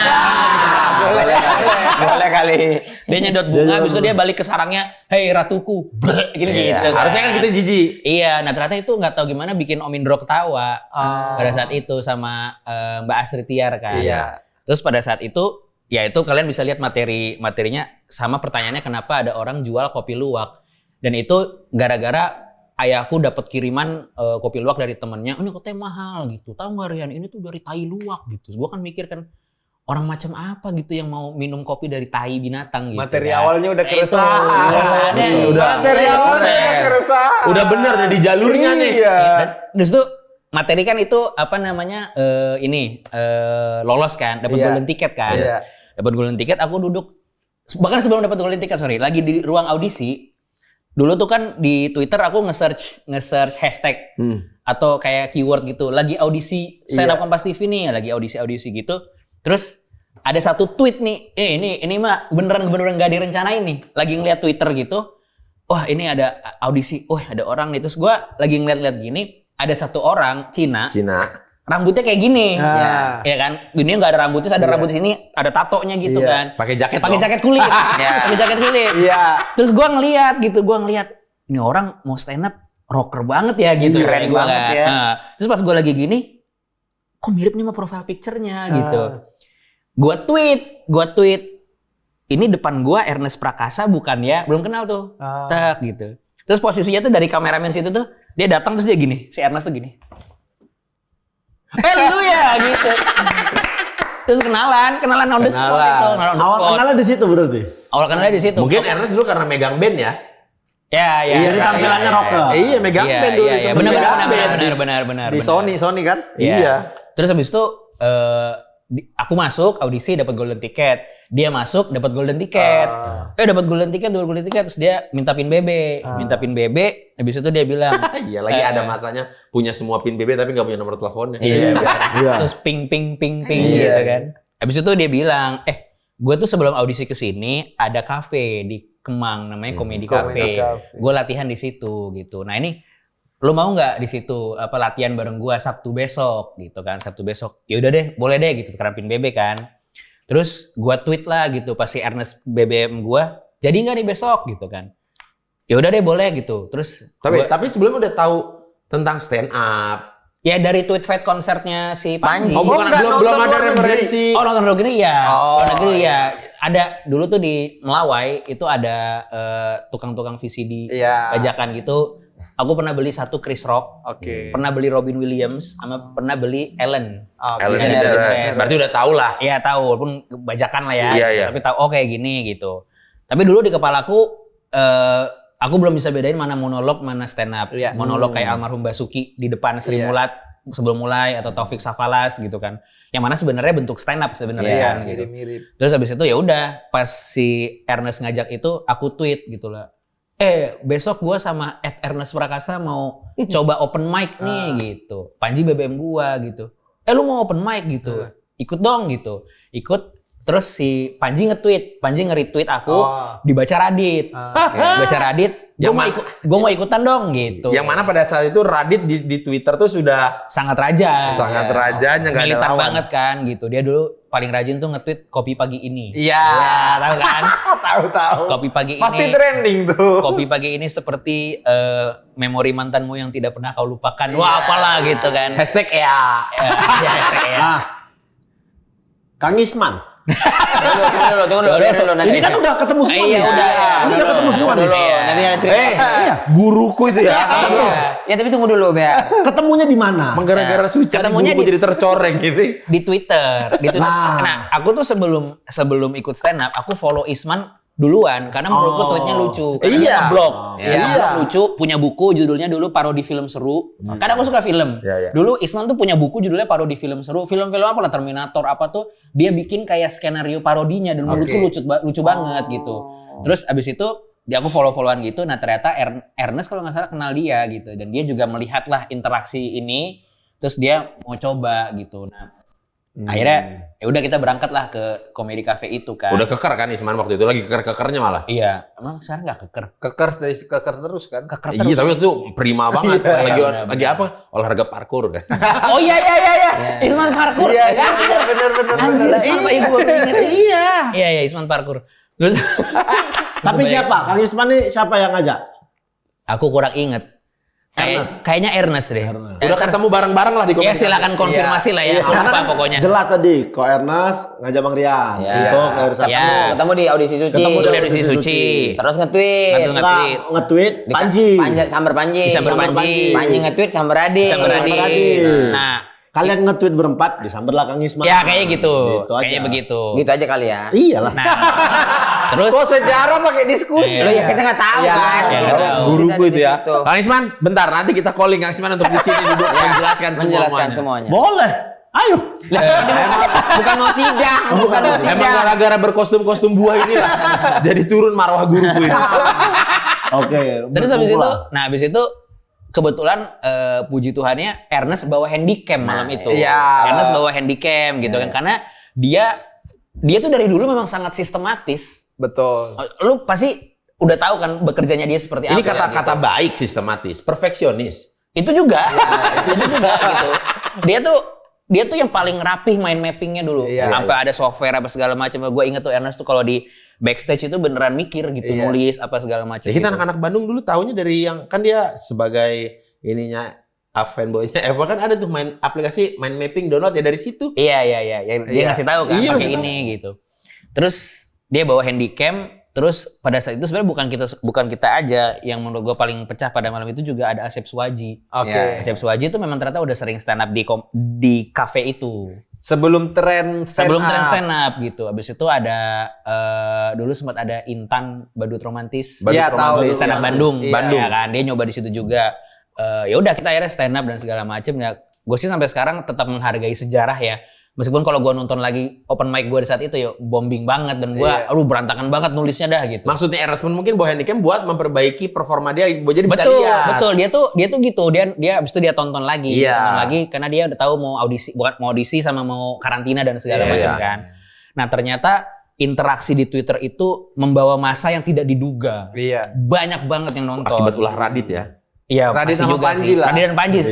Boleh kali. Dia nyedot bunga, habis itu dia balik ke sarangnya, "Hei ratuku." Gitu. Harusnya kan kita jijik. Iya, nah ternyata itu nggak tahu gimana bikin Om Indro ketawa pada saat itu sama Mbak Astrid Tiar kan. Iya. Terus pada saat itu, ya itu kalian bisa lihat materinya sama pertanyaannya kenapa ada orang jual kopi luwak. Dan itu gara-gara ayahku dapat kiriman kopi luwak dari temennya, ini katanya mahal gitu. Tahu nggak Rian, ini tuh dari tai luwak gitu. Gue kan mikir kan, orang macam apa gitu yang mau minum kopi dari tai binatang gitu. Materi kan. awalnya udah Itu, keresahan. keresahannya. Materi awalnya udah keresahan. Udah bener udah di jalurnya nih. Iya. Dan terus tuh materi kan itu apa namanya lolos kan, dapat Iya. golden ticket kan. Iya. Dapat golden ticket, aku duduk bahkan sebelum dapat golden ticket lagi di ruang audisi. Dulu tuh kan di Twitter aku nge-search hashtag atau kayak keyword gitu. Lagi audisi Stand Up Kompas TV nih, lagi audisi gitu. Terus ada satu tweet nih, ini mah beneran nggak direncanain nih. Lagi ngeliat Twitter gitu, wah ini ada audisi, ada orang nih. Terus gue lagi ngeliat-liat gini, ada satu orang Cina rambutnya kayak gini. Ah. Ya kan? Gini nggak ada rambutnya, ada rambut di sini, ada tatonya gitu Iya. kan. Pakai jaket Pakai dong. jaket kulit. Pakai jaket kulit. Iya. Terus gua ngeliat ini orang mau stand up rocker banget ya gitu. Keren Kayak gua banget kan. ya. Nah, terus pas gua lagi gini, kok mirip nih sama profile picture-nya gitu. Gua tweet. Ini depan gua Ernest Prakasa bukan ya? Belum kenal tuh. Tak gitu. Terus posisinya tuh dari kameramen situ tuh, dia datang terus dia gini, si Ernest tuh gini. Lu ya gitu. Terus kenalan on the spot itu, kenalan on the Awal spot. kenalnya di situ berarti. Awal kenalnya di situ. Mungkin Ernest dulu karena megang band ya. Ya. Jadi tampilannya rocker. Iya, megang band dulu. Iya, sebelum megang band. benar. Di Sony kan? Iya. Terus habis itu aku masuk audisi dapat golden ticket. Dia masuk dapat golden ticket. Dapat golden ticket terus dia minta pin BB. Habis itu dia bilang, Iya, lagi ada masanya punya semua pin BB tapi nggak punya nomor teleponnya. iya. Iya. Terus ping gitu kan. Habis itu dia bilang, gue tuh sebelum audisi ke sini ada kafe di Kemang namanya Komedi Cafe. Gue latihan di situ gitu. Nah ini lo mau nggak di situ latihan bareng gue Sabtu besok gitu kan. Sabtu besok. Ya udah deh, boleh deh gitu karena pin BB kan. Terus gue tweet lah gitu pas si Ernest BBM gue, jadi nggak nih besok gitu kan. Ya udah deh boleh gitu. Terus Tapi sebelumnya udah tahu tentang stand up. ya dari tweet fight konsernya si Panji. Oh, bukan, nggak belum nonton ada luar negeri. referensi. Oh nonton luar negeri ya. Oh, Luar negeri ya. Ada dulu tuh di Melawai itu ada tukang-tukang VCD Iya. bajakan gitu. Aku pernah beli satu Chris Rock, Oke. pernah beli Robin Williams, sama pernah beli Ellen. Ellen DeGeneres. DeGeneres. Berarti udah tahu lah. Iya tahu, walaupun bajakan lah ya. Iya, iya. Tapi tahu kayak gini gitu. Tapi dulu di kepalaku aku belum bisa bedain mana monolog mana stand up. Iya. Monolog kayak almarhum Basuki di depan Sri Iya. Mulat sebelum mulai atau Taufik Safalas gitu kan. Yang mana sebenarnya bentuk stand up sebenarnya Iya, kan gitu. mirip-mirip. Terus habis itu ya udah pas si Ernest ngajak itu aku tweet gitu lah. Besok gua sama Ernest Prakasa mau coba open mic nih gitu. Panji BBM gua gitu. Lu mau open mic gitu. Ikut dong gitu. Ikut terus si Panji nge-retweet aku dibaca Radit. Dibaca Radit. Gua mau ikutan dong gitu. Yang mana pada saat itu Radit di Twitter tuh sudah sangat raja. sangat rajanya nggak ada Militan lawan. banget kan gitu. Dia dulu paling rajin tuh nge-tweet kopi pagi ini. Iya. Ya, tahu kan? Tahu. Kopi pagi Pasti ini. trending tuh. Kopi pagi ini seperti memori mantanmu yang tidak pernah kau lupakan. Wah, apalah gitu kan. Hashtag ya. Nah, Kang Isman. Tunggu dulu. Nanti Ini kan udah ketemu semua Iya, nih. udah. Ini udah ketemu semua nih. Nanti ada cerita. Guruku itu ya. Ya tapi tunggu dulu, Ber. Ketemunya di mana? Emang gara-gara Suca Ketemunya guruku di- jadi tercoreng gitu. Di Twitter. Nah. Nah, aku tuh sebelum ikut stand up, aku follow Isman duluan karena menurutku tweetnya lucu. Karena Iya. dia ngeblog. Iya. Dia ngeblog lucu, punya buku judulnya dulu Parodi Film Seru. Karena aku suka film. Iya, iya. Dulu Isman tuh punya buku judulnya Parodi Film Seru. Film-film apa lah, Terminator apa tuh dia bikin kayak skenario parodinya dan menurutku lucu banget gitu. Terus abis itu dia aku follow-followan gitu. Nah ternyata Ernest kalau nggak salah kenal dia gitu dan dia juga melihat lah interaksi ini. Terus dia mau coba gitu. Nah akhirnya ya udah kita berangkat lah ke Komedi Cafe itu kan. Udah keker kan Isman waktu itu lagi keker-kekernya malah. Iya, emang sekarang nggak keker. Keker terus kan? Keker Iya, terus. tapi itu prima banget. Iya, lagi benar. apa? Olahraga parkour kan. Oh iya. Isman parkour. Iya, bener. Anjir, sama ibu baru inget. Iya, Isman parkour. Terus Tapi siapa? Kang Isman nih siapa yang ngajak? aku kurang inget. Kayaknya Ernest deh. Udah ketemu bareng-bareng lah di Ya Komedi silakan konfirmasi lah ya. Karena Apa kan pokoknya. jelas tadi, Ko Ernest ngajak Bang Rian Iya. untuk dari Sabtu. Iya. Ketemu di audisi suci. Ketemu di Dari Audisi Suci. Terus nge-tweet. Nge-tweet. Nge-tweet Panji. Sambar Panji. Sambar Panji. Panji nge-tweet Sambar Adi. Sambar Adi. Radit. Nah, Kalian nge-tweet berempat, disamberlah Kang Isman. ya kayak gitu. Gitu aja. Kayaknya begitu. Gitu aja kali ya. Iyalah. Nah, terus Kok sejarah pakai diskusi? Lo ya kita nggak tahu Iya, kan. iya, Kita- nggak tahu. Guruku kita itu ya. di situ. Kang Isman, bentar nanti kita calling Kang Isman untuk di sini duduk menjelaskan Menjelaskan semuanya. semuanya. Boleh. Ayo. Bukan mau sidang, bukan mau Emang sidang. gara-gara berkostum-kostum buah inilah jadi turun marwah guruku ini. Oke. Terus habis itu, berkumpul. habis itu kebetulan puji Tuhannya Ernest bawa handycam malam itu. iya. Ernest bawa handycam gitu kan karena dia tuh dari dulu memang sangat sistematis. Betul. Lu pasti udah tahu kan bekerjanya dia seperti Ini apa. kata-kata gitu. baik sistematis, perfeksionis. Itu juga gitu. Dia tuh dia tuh yang paling rapih main mappingnya dulu. Iya. Sampai ada software apa segala macam. Gue inget tuh Ernest tuh kalau di backstage itu beneran mikir gitu, Iya. nulis apa segala macam. Ya, kita gitu. anak-anak Bandung dulu taunya dari yang kan dia sebagai ininya fanboy-nya Apple kan ada tuh main aplikasi main mapping download ya dari situ. Iya. Dia Iya. ngasih tahu kan Iya, pakai ngasih ini gitu. Terus dia bawa handycam. Terus pada saat itu sebenarnya bukan kita aja yang menurut gue paling pecah pada malam itu, juga ada Asep Suwaji. Oke. Iya. Asep Suwaji itu memang ternyata udah sering stand up di cafe itu. Sebelum tren Sebelum tren stand up gitu. Abis itu ada dulu sempat ada Intan Badut Romantis. Iya, tahu. Badut stand up Bandung. Iya. Bandung ya kan. Dia nyoba di situ juga. Ya udah kita akhirnya stand up dan segala macem. Ya, gue sih sampai sekarang tetap menghargai sejarah ya. Meskipun kalau gue nonton lagi open mic gue di saat itu ya bombing banget dan gue Iya. berantakan banget nulisnya dah gitu. Maksudnya Ernest pun mungkin bawa handycam buat memperbaiki performa dia, jadi bisa Betul, lihat. betul. Dia tuh gitu. Dia abis itu dia tonton lagi, Iya. tonton lagi karena dia udah tahu mau audisi sama mau karantina dan segala Iya, macam iya. kan. Nah, ternyata interaksi di Twitter itu membawa massa yang tidak diduga. Iya. Banyak banget yang nonton. Akibat ulah Radit ya. Iya, Radit pasti sama juga Panji sih. lah.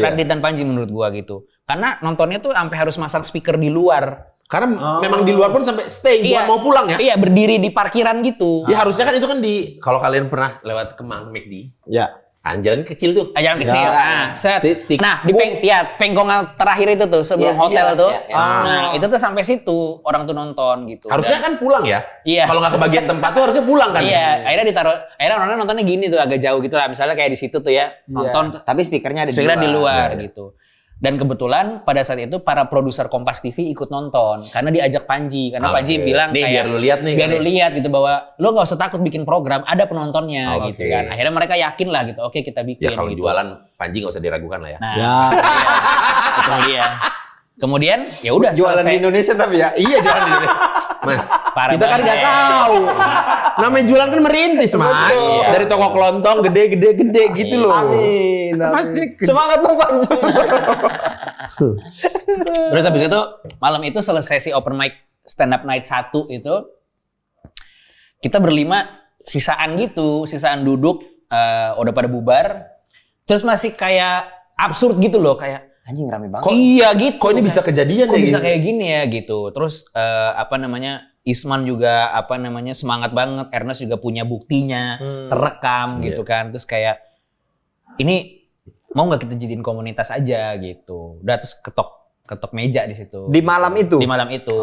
Radit dan Panji menurut gua gitu. Karena nontonnya tuh sampai harus masang speaker di luar. Karena memang di luar pun sampai stay bukan Iya. mau pulang ya. Iya, berdiri di parkiran gitu. Ya harusnya kan itu kan di kalau kalian pernah lewat Kemang McD. Ya. Jalan kecil tuh. Jalan kecil. Ya. Nah, set. Titik. Nah, di pengkongan terakhir itu tuh sebelum Iya, hotel iya, tuh. iya, iya. Nah, itu tuh sampai situ orang tuh nonton gitu. Harusnya kan pulang ya. Iya. Kalau nggak kebagian tempat tuh harusnya pulang kan. Iya, akhirnya orang nontonnya gini tuh agak jauh gitu lah. Misalnya kayak di situ tuh ya, nonton Tapi speakernya ada speakernya di luar Iya. gitu. Dan kebetulan pada saat itu para produser Kompas TV ikut nonton karena diajak Panji, karena Oke. Panji bilang Nih, kayak biar lu lihat nih, biar kan lu lihat gitu bahwa lu nggak usah takut bikin program, ada penontonnya Oke. gitu kan. Akhirnya mereka yakin lah gitu. Oke, kita bikin Ya kalau gitu. jualan Panji nggak usah diragukan lah ya. Nah, Ya. itu dia. Kemudian ya udah Jualan selesai. di Indonesia tapi ya. Iya jualan di Mas. Parah Kita kan banget. nggak tahu. Namanya jualan kan merintis, Mas. Betul. Dari toko kelontong gede gitu loh. Amin. Masih Semangat Bang Panji. Terus habis itu malam itu selesai si open mic stand up night 1 itu kita berlima sisaan duduk udah pada bubar. Terus masih kayak absurd gitu loh kayak Anjing rame banget. iya gitu. Kok ini bisa kejadian Kok ya bisa gitu? kayak gini ya gitu. Terus Isman juga semangat banget. Ernest juga punya buktinya, terekam gitu kan. Terus kayak ini mau nggak kita jadiin komunitas aja gitu. Udah terus ketok meja di situ. Di malam itu. Di malam itu.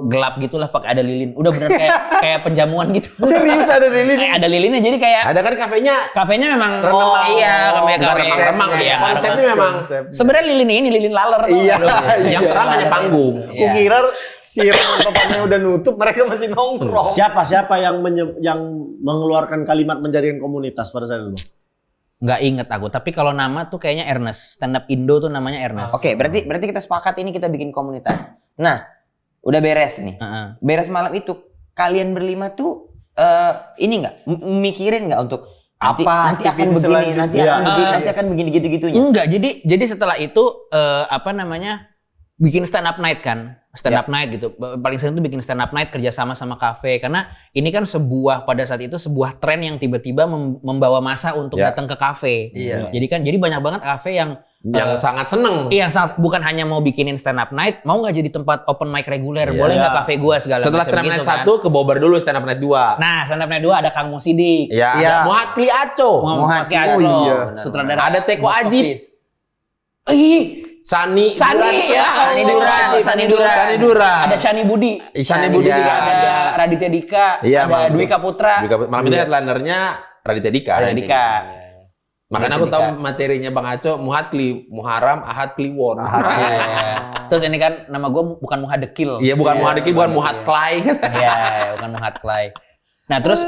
Gelap gitulah pakai ada lilin. Udah bener kayak penjamuan gitu. Serius ada lilin. Ada lilinnya jadi kayak Ada kan kafenya memang Remang. iya, kayak Nggak kafe. remang-remang ya. Iya, Konsepnya memang sebenarnya lilin laler. Iya. yang terang hanya panggung. Iya. Kukira si tempatnya udah nutup, mereka masih nongkrong. Siapa yang mengeluarkan kalimat menjadikan komunitas pada saat itu? Nggak inget aku, tapi kalau nama tuh kayaknya Ernest. Stand up Indo tuh namanya Ernest. Oke, berarti kita sepakat ini kita bikin komunitas. Nah, udah beres nih. Heeh. Beres malam itu, kalian berlima tuh ini nggak mikirin nggak untuk nanti Apa akan aktivitas begini, selanjutnya? nanti akan begini gitu-gitunya. Enggak, jadi setelah itu bikin stand up night kan. Stand up night gitu. Paling sering tuh bikin stand up night kerjasama sama kafe karena ini kan pada saat itu sebuah tren yang tiba-tiba membawa massa untuk Ya. datang ke kafe. Iya. Jadi banyak banget kafe yang sangat seneng. Iya, bukan hanya mau bikinin stand up night, mau nggak jadi tempat open mic reguler, Iya. boleh nggak kafe gua segala Setelah macam stand up gitu night kan. 1 ke Bogor dulu stand up night 2. Nah, stand up night 2 ada Kang Musidik, Ya, Iya. ada Muhammad Kli Aco. Muhammad Oh, Kiaclo, iya. sutradara. Ada Teko Box Ajib. Office. Ih, Sani ya, Sani Duran. Ada Shani Budi. Shani Budi Iya. juga Ada Raditya Dika, Iya, ada malam Dwi itu. Kaputra. Malam itu headlinernya Raditya Dika. Raditya Dika. Makanya aku tahu materinya Bang Aco, Muharram, Ahad, Kliwon. Iya. Terus ini kan nama gue bukan Muhad Dekil. Iya, bukan Muhad Deki, bukan Muhad Klai. Iya, bukan Muhad Clay. Nah, terus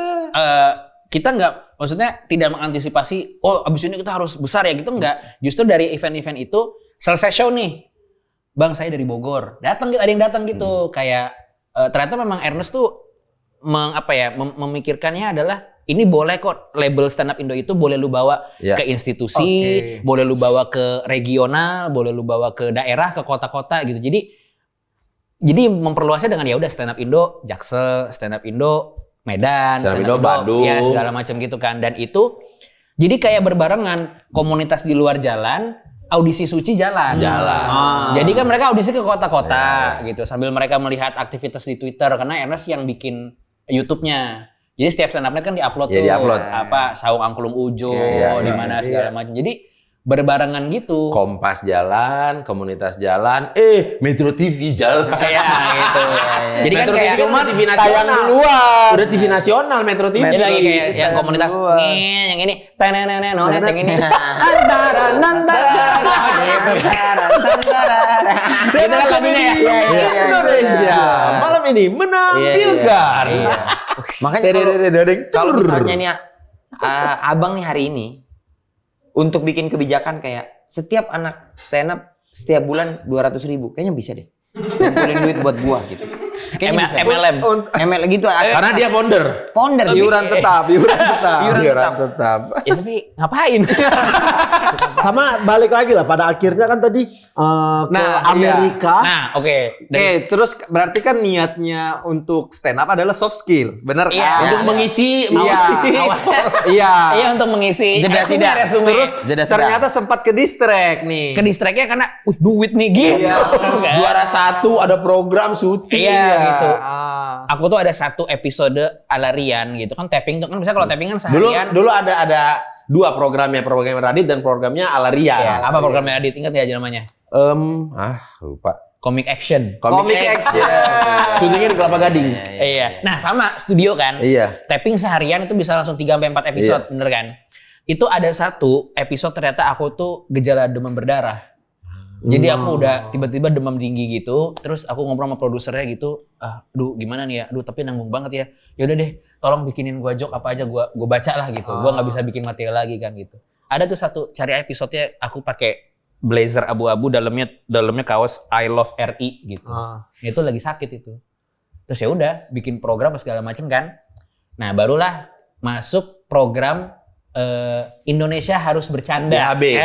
kita maksudnya tidak mengantisipasi, abis ini kita harus besar ya gitu, enggak. Justru dari event-event itu, selesai show nih, Bang saya dari Bogor, ada yang datang gitu, kayak ternyata memang Ernest tuh memikirkannya adalah, ini boleh kok label stand up Indo itu boleh lu bawa Ya. ke institusi, boleh lu bawa ke regional, boleh lu bawa ke daerah, ke kota-kota gitu. Jadi memperluasnya dengan ya udah stand up Indo, Jaksel, stand up Indo, Medan, Stand up Indo, Bandung. ya segala macam gitu kan. Dan itu jadi kayak berbarengan komunitas di luar jalan audisi suci jalan. Jadi kan mereka audisi ke kota-kota gitu sambil mereka melihat aktivitas di Twitter karena Ernest yang bikin YouTube-nya. Jadi setiap stand up night kan diupload tuh apa Saung Angklung Ujo di mana segala macam. Jadi berbarengan gitu. Kompas jalan, komunitas jalan, Metro TV jalan. Iya gitu. Jadi kan Metro kayak TV kan udah TV nasional. Udah TV nasional Metro TV. Jadi lagi kayak yang komunitas yang ini nonet yang ini gitu kan lagunya ya. Indonesia malam ini menampilkan. Makanya kalau misalnya nih abang nih hari ini untuk bikin kebijakan kayak setiap anak stand up setiap bulan 200.000 kayaknya bisa deh. Ngumpulin duit buat gua gitu. Kayaknya bisa. MLM gitu. Karena dia founder. Iuran tetap. Ya tapi ngapain? Sama balik lagi lah pada akhirnya kan tadi ke Amerika. Nah, oke. Terus berarti kan niatnya untuk stand up adalah soft skill, bener kan? Iya. Untuk mengisi Iya. Untuk mengisi Jeda sidang. resume. Terus ternyata sempat ke distract nih. Ke distract-nya karena duit nih gitu. Kan? juara 1 ada program syuting. Iya gitu. Aku Aku tuh ada satu episode ala Rian gitu kan tapping tuh kan misalnya kalau tapping kan seharian. Dulu ada 2 programnya, program Radit dan programnya Alaria. Ya, apa programnya Radit? Ingat ya namanya? Lupa. Comic Action. Comic Action. Syutingnya di Kelapa Gading. Iya. Nah, sama studio kan. Iya. Tapping seharian itu bisa langsung 3 sampai 4 episode, bener kan? Itu ada satu episode ternyata aku tuh gejala demam berdarah. Jadi aku udah tiba-tiba demam tinggi gitu, terus aku ngobrol sama produsernya gitu, gimana nih ya, tapi nanggung banget ya. Ya udah deh, tolong bikinin gua joke apa aja gua baca lah gitu. Gua nggak bisa bikin materi lagi kan gitu. Ada tuh satu cari episodenya aku pakai blazer abu-abu dalamnya kaos I love RI gitu. Itu lagi sakit itu. Terus ya udah bikin program segala macam kan. Nah, barulah masuk program Indonesia harus bercanda. DHB.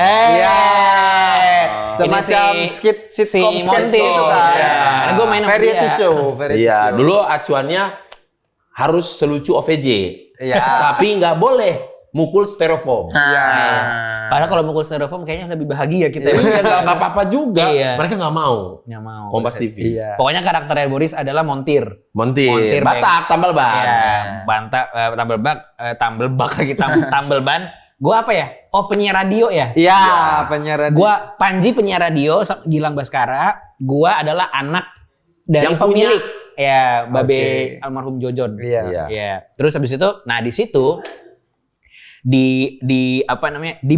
semacam sitcom si Monty itu kan. Karena gue main sama Variety dia. show. Iya, dulu acuannya harus selucu OVJ. Iya. Tapi nggak boleh mukul styrofoam. Padahal kalau mukul styrofoam kayaknya lebih bahagia kita. Iya, nggak apa-apa juga. Iya. Mereka nggak mau. Nggak mau. Kompas TV. Iya. Pokoknya karakternya Boris adalah Montir. Montir. Batak, tambal ban. Ya, tambal ban. Gue apa ya? Oh, penyiar radio ya? Iya, penyiar radio. Gue Panji penyiar radio, Gilang Baskara. Gue adalah anak dari Yang pemilik. Ya, Babe almarhum Jojon. Iya. Ya. Terus habis itu, nah di situ di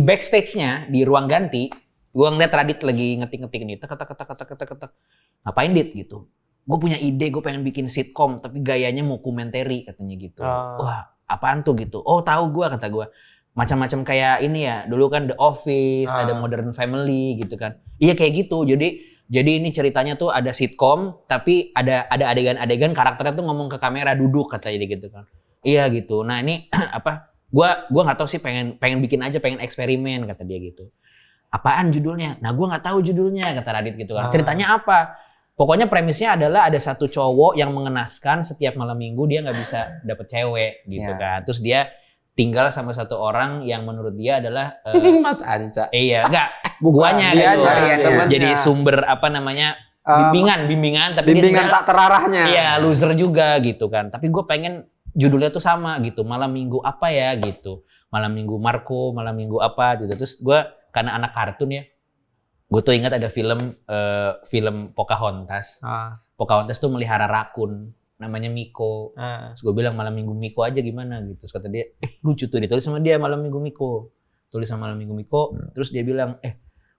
backstage-nya di ruang ganti, gue ngeliat Radit lagi ngetik nih, tek. Ngapain Dit gitu? Gue punya ide, gue pengen bikin sitkom tapi gayanya mockumentary katanya gitu. Wah, apaan tuh gitu? Oh, tahu gue kata gue. Macam-macam kayak ini ya. Dulu kan The Office, ada Modern Family gitu kan. Iya kayak gitu. Jadi ini ceritanya tuh ada sitkom tapi ada adegan-adegan karakternya tuh ngomong ke kamera duduk katanya gitu kan. Iya gitu. Nah, ini apa? Gua nggak tahu sih pengen bikin aja, pengen eksperimen kata dia gitu. Apaan judulnya? Nah, gua nggak tahu judulnya kata Radit gitu kan. Ceritanya apa? Pokoknya premisnya adalah ada satu cowok yang mengenaskan setiap malam minggu dia nggak bisa dapet cewek gitu kan. Terus dia tinggal sama satu orang yang menurut dia adalah Mas Anca. iya, enggak. Guanya dia gitu. cari temennya. Jadi sumber apa namanya? Bimbingan tapi dia Bimbingan sebenarnya tak terarahnya. iya, loser juga gitu kan. Tapi gue pengen judulnya tuh sama gitu. Malam minggu apa ya gitu. Malam minggu Marco, malam minggu apa gitu. Terus gue karena anak kartun ya. Gue tuh ingat ada film Pocahontas. Pocahontas tuh melihara rakun. Namanya Miko. Terus gue bilang malam minggu Miko aja gimana gitu. Terus kata dia, lucu tuh ditulis sama dia malam minggu Miko. Tulis sama malam minggu Miko. Terus dia bilang,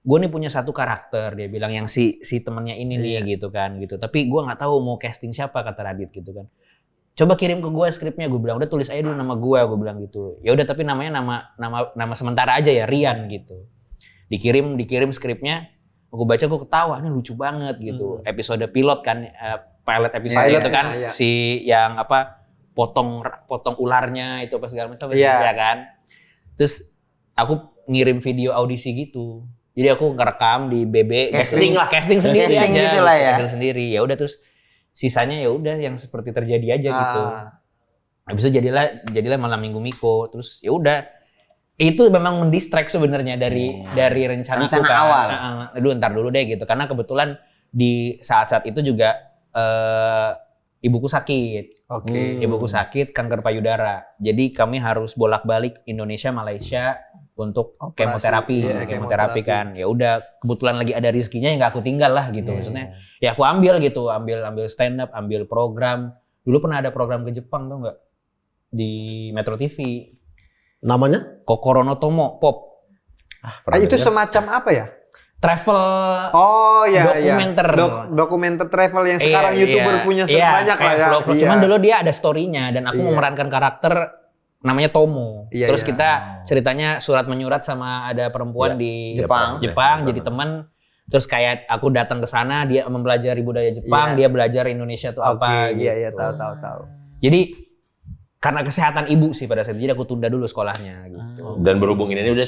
gue nih punya satu karakter. Dia bilang yang si temennya ini nih gitu kan gitu. Tapi gue nggak tahu mau casting siapa kata Radit gitu kan. Coba kirim ke gue skripnya. Gue bilang udah tulis aja dulu nama gue bilang gitu. Ya udah tapi namanya nama sementara aja ya Rian gitu. Dikirim skripnya. Gue baca gue ketawa ini lucu banget gitu. Episode pilot kan. Pilot episode itu kan si yang apa potong ularnya itu apa segala macam ya kan. Terus aku ngirim video audisi gitu. Jadi aku ngerekam di BB casting sendiri aja. Gitu lah ya. Casting sendiri. Ya udah terus sisanya ya udah yang seperti terjadi aja gitu. Habis itu jadilah malam minggu Miko. Terus ya udah itu memang mendistract sebenarnya dari rencana Rencana kan. awal. Aduh, ntar dulu deh gitu. Karena kebetulan di saat-saat itu juga ibuku sakit. Ibuku sakit kanker payudara. Jadi kami harus bolak-balik Indonesia, Malaysia untuk kemoterapi, Iya, kemoterapi kan. Ya udah, kebetulan lagi ada rezekinya yang nggak aku tinggal lah gitu. Maksudnya, ya aku ambil gitu, ambil stand up, ambil program. Dulu pernah ada program ke Jepang tuh nggak? Di Metro TV. Namanya? Kokoro no Tomo Pop. Itu semacam apa ya? Travel Oh ya, dokumenter. Dokumenter travel yang sekarang YouTuber punya banyak lah ya. Vlog. Cuman dulu dia ada story-nya dan aku memerankan karakter namanya Tomo. Iya, Terus iya. kita ceritanya surat menyurat sama ada perempuan di Jepang. jadi teman. Terus kayak aku datang ke sana, dia mempelajari budaya Jepang, dia belajar Indonesia tuh apa gitu. Iya, tahu. Jadi karena kesehatan ibu sih pada saat itu, jadi aku tunda dulu sekolahnya gitu. Dan berhubung ini udah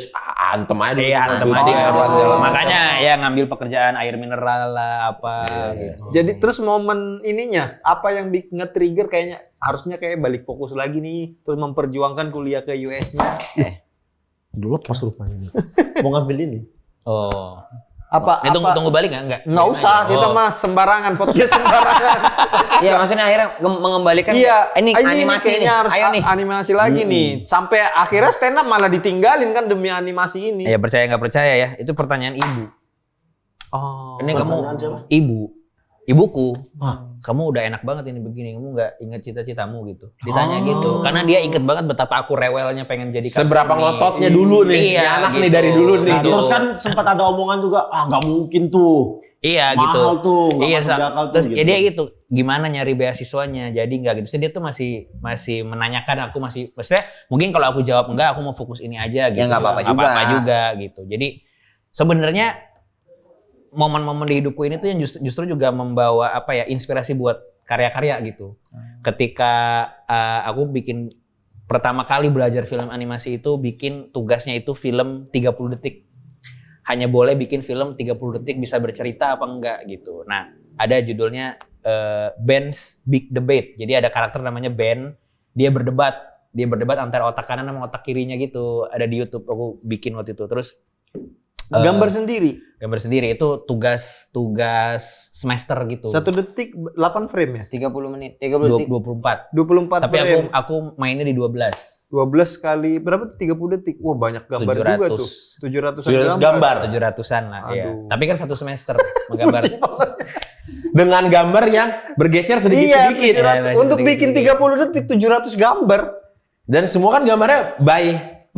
antem aja dulu. Iya, sama antem syuting, aja. apa segala macam. Makanya ya ngambil pekerjaan air mineral lah apa gitu. Jadi terus momen ininya apa yang nge-trigger kayaknya harusnya kayak balik fokus lagi nih, terus memperjuangkan kuliah ke US-nya. Dulu pas rupanya. Mau ngambil ini. Oh. Apa? Tunggu balik nggak? Nggak usah, kita mah sembarangan, podcast sembarangan. Iya, maksudnya akhirnya mengembalikan ini animasi ini. kayaknya harus Ayo nih. animasi lagi nih. Sampai akhirnya stand up malah ditinggalin kan demi animasi ini. Ya percaya nggak percaya ya, itu pertanyaan ibu. Oh. Ini kamu Pertanyaan siapa? ibuku. Hah? Kamu udah enak banget ini begini, kamu nggak inget cita-citamu gitu. Ditanya gitu, karena dia inget banget betapa aku rewelnya pengen jadi Seberapa kartuni. ngototnya dulu nih, Iya, ini anak gitu. nih dari dulu nih. Nah, Gitu. terus kan sempat ada omongan juga, nggak mungkin tuh. Iya Mahal gitu. tuh, nggak Iya, masuk akal tuh. terus gitu. ya dia gitu, gimana nyari beasiswanya? Jadi nggak gitu. Terus dia tuh masih menanyakan, aku maksudnya mungkin kalau aku jawab enggak, aku mau fokus ini aja gitu. Ya, nggak apa-apa Nggak apa-apa juga. juga gitu. Jadi sebenarnya momen-momen di hidupku ini tuh yang justru juga membawa apa ya, inspirasi buat karya-karya gitu. Ketika aku bikin pertama kali belajar film animasi itu, bikin tugasnya itu film 30 detik. Hanya boleh bikin film 30 detik, bisa bercerita apa enggak gitu. Nah, ada judulnya Ben's Big Debate. Jadi ada karakter namanya Ben, dia berdebat antara otak kanan sama otak kirinya gitu. Ada di YouTube, aku bikin waktu itu. Terus Gambar sendiri. gambar sendiri itu tugas semester gitu. 1 detik 8 frame ya? 30 menit, 30 detik. 24. 24 Tapi frame. aku mainnya di 12. 12 kali berapa tuh? 30 detik. Wah, banyak gambar juga tuh. 700 gambar. 700-an lah ya. Aduh. Tapi kan satu semester menggambar. Dengan gambar yang bergeser Iya, sedikit-sedikit. 700. Untuk bikin 30 detik 700 gambar. Dan semua kan gambarnya by.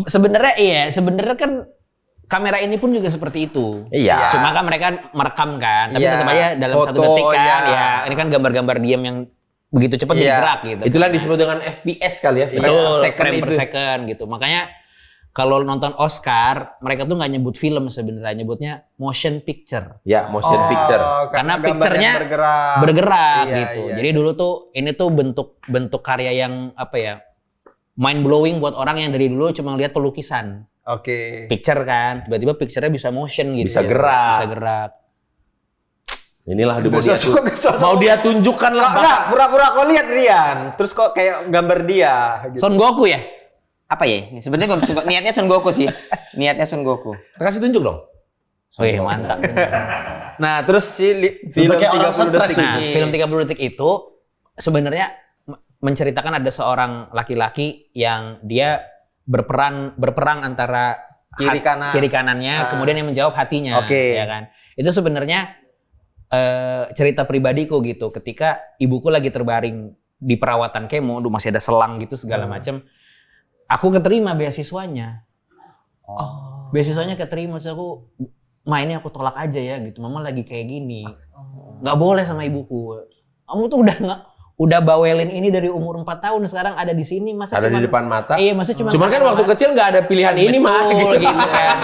Sebenarnya kan kamera ini pun juga seperti itu. Iya. Cuma kan mereka merekam kan, tapi Iya. tetap aja dalam Foto, 1 detik kan. iya. Ya, ini kan gambar-gambar diam yang begitu cepat jadi Iya. gerak gitu. Itulah disebut dengan FPS kali ya. Itu frame per second gitu. Makanya kalau nonton Oscar, mereka tuh nggak nyebut film sebenarnya, nyebutnya motion picture. Ya, motion picture. Karena gambarnya picture-nya bergerak. Bergerak Iya, gitu. iya. Jadi dulu tuh ini tuh bentuk karya yang apa ya? Mind blowing buat orang yang dari dulu cuma lihat pelukisan. Oke. Picture kan, tiba-tiba picture-nya bisa motion gitu. Bisa gerak. Bisa gerak. Inilah mau Sosok- dia sosok- mau dia tunjukkan lah. Enggak, pura-pura kau lihat Rian. Terus kok kayak gambar dia gitu. Son Goku ya? Apa ya? Sebenarnya niatnya Son Goku sih. Niatnya Son Goku. Kasih tunjuk dong. Wih, mantap. Nah, terus si film kayak orang 30 detik stres Nah, ini. film 30 detik itu sebenarnya menceritakan ada seorang laki-laki yang dia berperang antara Kiri kanan. kiri kanannya, kemudian yang menjawab hatinya, Oke. ya kan? Itu sebenarnya cerita pribadiku gitu. Ketika ibuku lagi terbaring di perawatan kemo, masih ada selang gitu segala macam, aku keterima beasiswanya. Beasiswanya keterima, terus aku ini aku tolak aja ya gitu. Mama lagi kayak gini, nggak boleh sama ibuku. Kamu tuh udah bawelin ini dari umur 4 tahun, sekarang ada di sini, masa Ada cuman, di depan mata. Iya, masa Cuman kan waktu kecil nggak ada pilihan ini mah. Betul, Gitu. gitu kan.